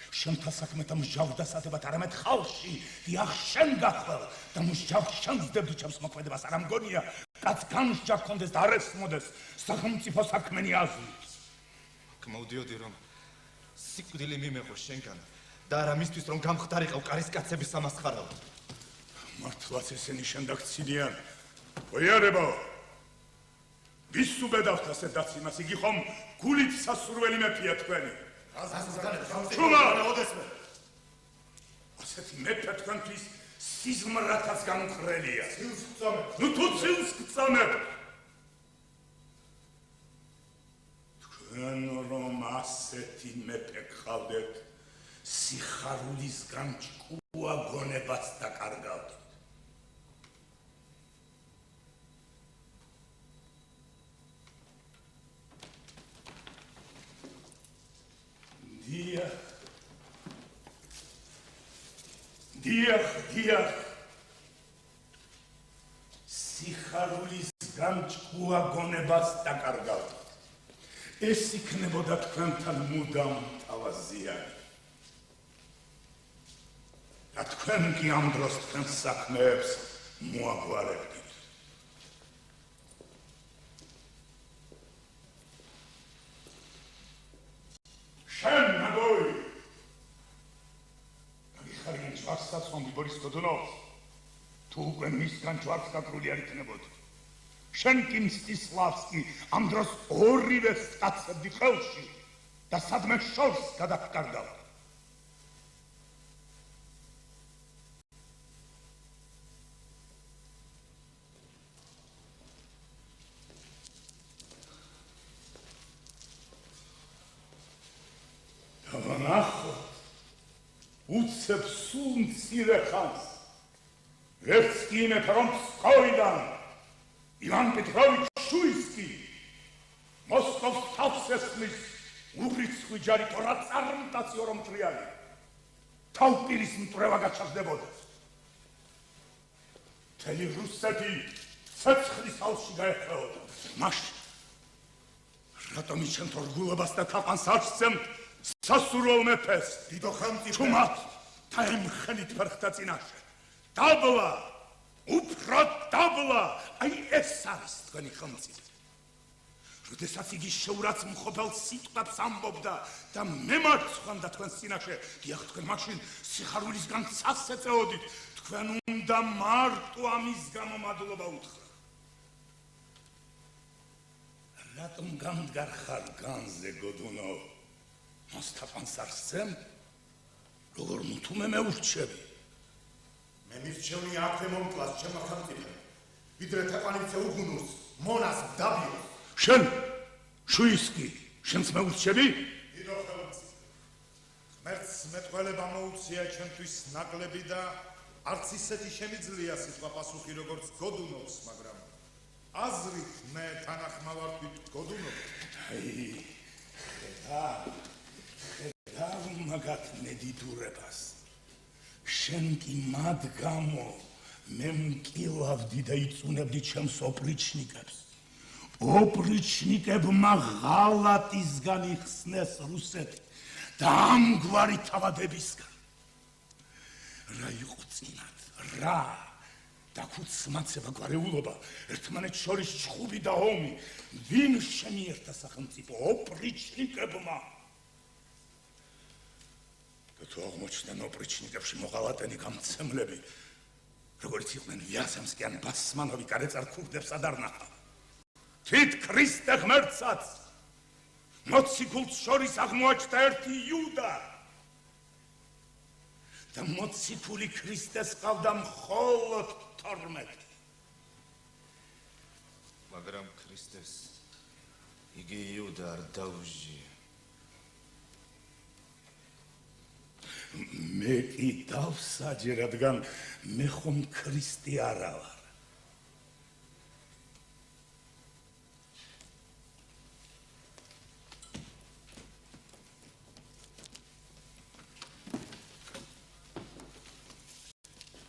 შენთან საქმეთა მსჯავრდასადებად არამედ ხალხში, დიახ შენ გახვალ და მსჯავრს შენსდებდი ჩემს მოქმედებას, არა მგონია, კაც განსჯა გქონდეს და არ ესმოდეს სახელმწიფო საქმენი აზრით. მოვდიოდი რომ სიკვდილი მიმეყო შენგან და არა მისთვის რომ გამხდარიყავ კარისკაცების სამასხარაოდ. მართლაც ესენი შენ დაგცილიან. ოიარებო, ვის უბედავთ ასე დაციმას, იგი ხომ გულით სასურველი მეფეა თქვენი. ჩუმა! ასეთი მეფე თქვენთვის სიზმრათაც გამხრელია. ნუ თუ ცილს გწამებ. თქვენ რომ ასეთი მეფე გყავდეთ, სიხარულისგან ჭკუა გონებას დაკარგავთ. დიახ. სიხარულისგან ჭკუა გონებას დაკარგავთ. ეს იქნებოდა თქვენთან მუდამ თავაზიანი. და თქვენ კი ამ დროს თქვენს საქმეებს მოაგვარებდით. შენ ნაგოი! გიხარიან ჯვარსაც ხომ ბორის გოდუნობს? თუ უკვე მისგან ჯვარს გაკრული არ იქნებოდი. შენ კი მსტისლავსკი ამ დროს ორივე სტაცებდი ხელში და სადმე შორს გადაგკარგავ. ნახოთ, უცებ სულ მცირე ხანს, ვერც კი იმეფა რომ ფსკოვიდან ივან პეტროვიჩ შუისკი მოსკოვს თავს ესმის უღრიცხვი ჯარი თორა წარმტაციო რომ ტრიალი თავპირის მტრევა გაჩაღდებოდა. მთელი რუსეთი ცეცხლის ალში გაეხვეოდა. მაშინ რატომ იჩენთ ორგულობას და თაყვანს არჩცემთ სასურველ მეფეს? დიდო ხელმწიფე ჩუმად და ემხენით ფერხთა წინაშე. დაბლა, უფრო დაბლა, აი ეს არის თქვენი ხელმწიფე. როდესაც იგი შეურაც მխობელ სიტყვებს ამბობდა და მემარცხვანდა თქვენს წინაშე, დიახ, თქვენ მაშინ სიხარულისგან ცას ეწეოდით, თქვენ უნდა მარტო ამის გამო მადლობა უთხრა. რატომ გამდგარ ხარ განზე, გოდუნო? მოსთაყვანს არსემ? როგორ მუთუმე მეურჩები? მე მირჩევნი აქვე მომკლას ჩემო ხელმწიფე, ვიდრე თაყვანიცე უგუნურს, მონას დაბიოს. შენ, შუისკი, შენც მეურჩები? დიდო ხელმწიფე, ღმერთს მეტყველება მოუწია ჩემთვის ნაკლები და არც ისეთი შემიძლია სიტყვა პასუხი როგორც გოდუნობს, მაგრამ აზრით მე თანახმა ვარ თვით გოდუნობს. აი, ხედა მაგათ ნედიდურებას. შენ კი მათ გამო მე მკილავდი და იწუნებდი ჩემს ოპრიჩნიკებს. ოპრიჩნიკებმა ღალატისგან იხსნეს რუსეთი და ამგვარი თავადებისგან. რა იყო წინათ, რა დაქუცმაცება გვარეულობა, ერთმანეთს შორის ჩხუბი და ომი, ვინ შემიერთა სახელმწიფო? ოპრიჩნიკებმა. და თუ აღმოჩნდნენ ოპრიჩნიკებში მოღალატენი გამცემლები, როგორც იყვნენ ვიაზემსკი ან ბასმანოვი, კარეწარ ქურდებს ადარნახა. თვით ქრისტე ღმერთსაც მოციქულს შორის აღმოაჩნდა ერთი იუდა და მოციქული ქრისტეს ყავდა მხოლოდ 12. მაგრამ ქრისტეს იგი იუდა არ დაუჟია. მე კი დავსაჯე, რადგან მე ხომ ქრისტე არა ვარ.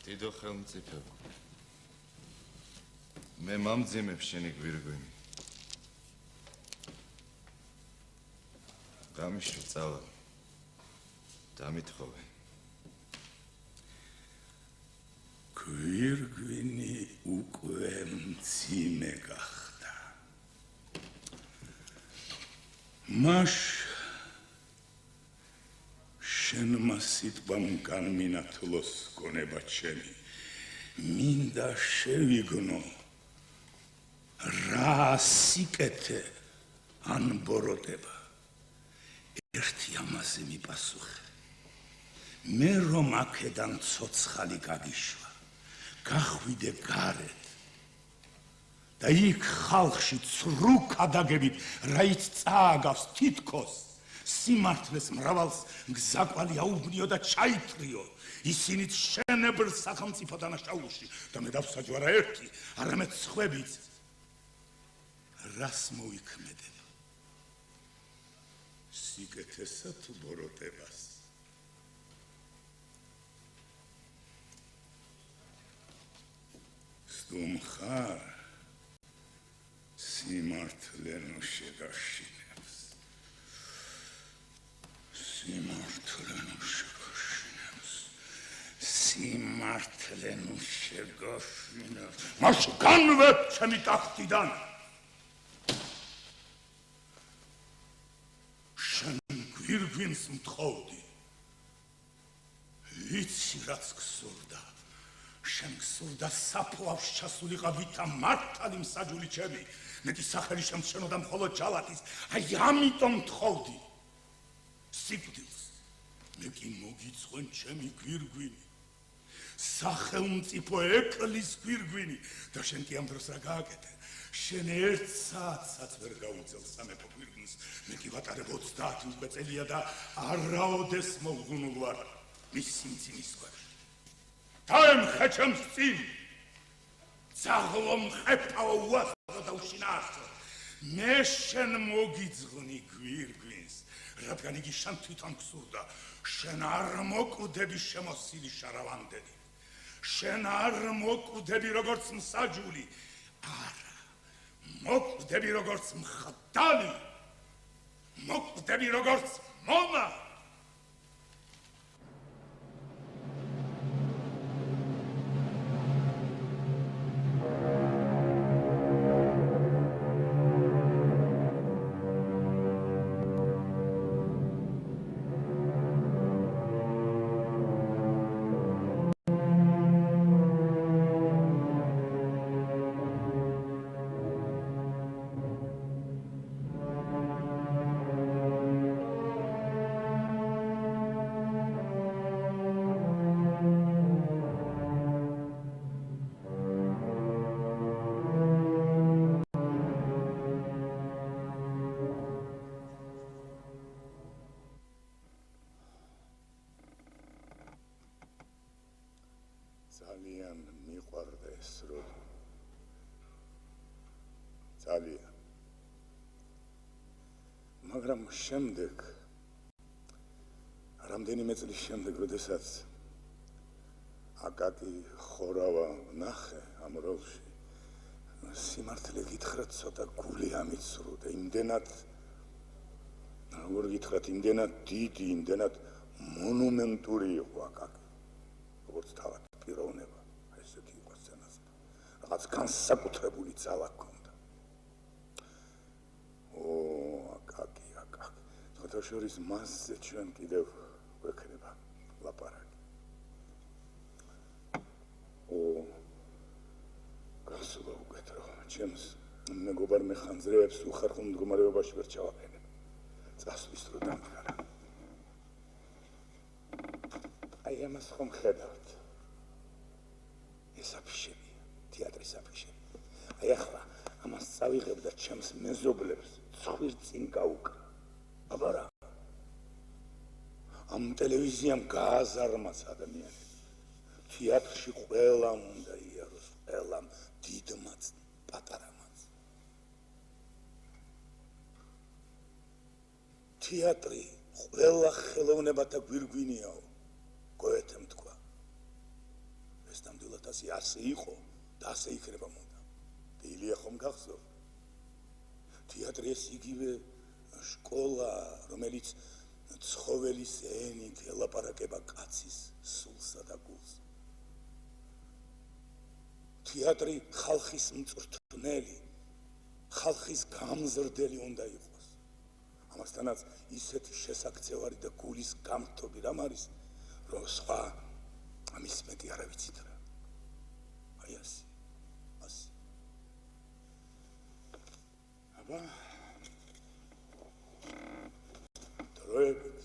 დიდო ხელმწიფე, მე მამძიმებ შენი გვირგვინი. გამიშო წავალ. დამითხოვე. გვირგვინი უკვე მძიმე გახდა. მაშ შენმა სიტყვამ განმინათლოს გონება ჩემი. მინდა შევიგნო რა სიკეთე ან ბოროტება. ერთი ამაზე მიპასუხე. მე რომ აქედან ცოცხალი გაგიშვა, გახვიდე გარეთ და იქ ხალხში ცრუ ქადაგებით რაიც წააგავს თითქოს სიმართლეს მრავალს გზაკვალი აუბნიო და ჩაითრიო. ისინიც შენებრ სახელმწიფო დანაშაულში და მე დავსაჯო არა ერთი, არამედ სხვებიც. რას მოიქმედებ? სიკეთესა თუ ბოროტებას? სტუმხარ სიმართლე ნუ შეგაშინებს. სიმართლე ნუ შეგაშინებს. სიმართლე ნუ შეგაშინებს. მას განვებ ჩემი ტახტიდან. შენ გვირგვინს მთხოვდი. იცი რაც გსურდა. შენ გსურდა საფლავს ჩასულიყავითა მართალი მსაჯული ჩემი, მეტი სახელი შემჩენოდა მხოლოდ ჯალათის, აი ამიტომ თხოვდი სიკვდილს, მე კი მოგიწყვენ ჩემი გვირგვინი, სახელმწიფო ეკლის გვირგვინი და შენ კი ამ დროს რა გააკეთე? შენ ერთ საათსაც ვერ გაუძელ სამეფო გვირგვინს, მე კი ვატარებ 30 უკვე წელია და არაოდეს მოვღუნულ ვარ მის სიმცინის ქვეშ. დაემხე ჩემს წინ, ძაღლო მყეფაო უასწრო და უშინაარსო, მე შენ მოგიძღვნი გვირგვინს, რადგან იგი შენ თვითონ გსურდა, შენ არ მოკვდები შემოსილი შარავანდელი, შენ არ მოკვდები როგორც მსაჯული, არა, მოკვდები როგორც მხდალი, მოკვდები როგორც მონა. ძალიან მიყვარდა ეს როლი. ძალიან. მაგრამ შემდეგ რამდენიმე წლის შემდეგ, როდესაც აკაკი ხორავა ნახე ამ როლში, სიმართლე გითხრათ, ცოტა გული ამიცრუდა. იმდენად, როგორ გითხრათ, იმდენად დიდი, იმდენად მონუმენტური იყო აკაკი. როგორც თავად პიროვნება, ესეთი იყო სცენაზე. რაღაც განსაკუთრებული ძალა ჰქონდა. აკაკი. სხვათაშორის მასზე ჩვენ კიდევ გვექნება ლაპარაკი. გასულა უკეთრო, ჩემს მეგობარ მეხანძრეებს უხერხულ მდგომარეობაში ვერ ჩავაყენებ. წასვლის დრო დამყარა. აი ამას ხომ ხედავთ? ეს აფიშებია, თეატრის აფიშები. აი ახლა ამას წავიღებ და ჩემს მეზობლებს ცხვირწინ გაუკრა. აბა რა? ამ ტელევიზიამ გააზარმაც ადამიანები. თეატრში ყველამ უნდა იაროს, ყველამ, დიდმაც, პატარამაც. თეატრი ყველა ხელოვნებათა გვირგვინიაო, გოეთემ თქვა. ეს ნამდვილად ასე იყო და ასე იქნება უნდა. და ილია ხომ გახსოვთ? თეატრი ეს იგივე სკოლა, რომელიც ცხოველის ენით ელაპარაკება კაცის სულსა და გულს. თეატრი ხალხის მწვრთნელი, ხალხის გამზრდელი უნდა იყოს. ამასთანაც ისეთი შესაქცევარი და გულის გამრთობი რამ არის, რომ სხვა ამის მეტი არ ვიცით რა. აი ასე. აბა დროებით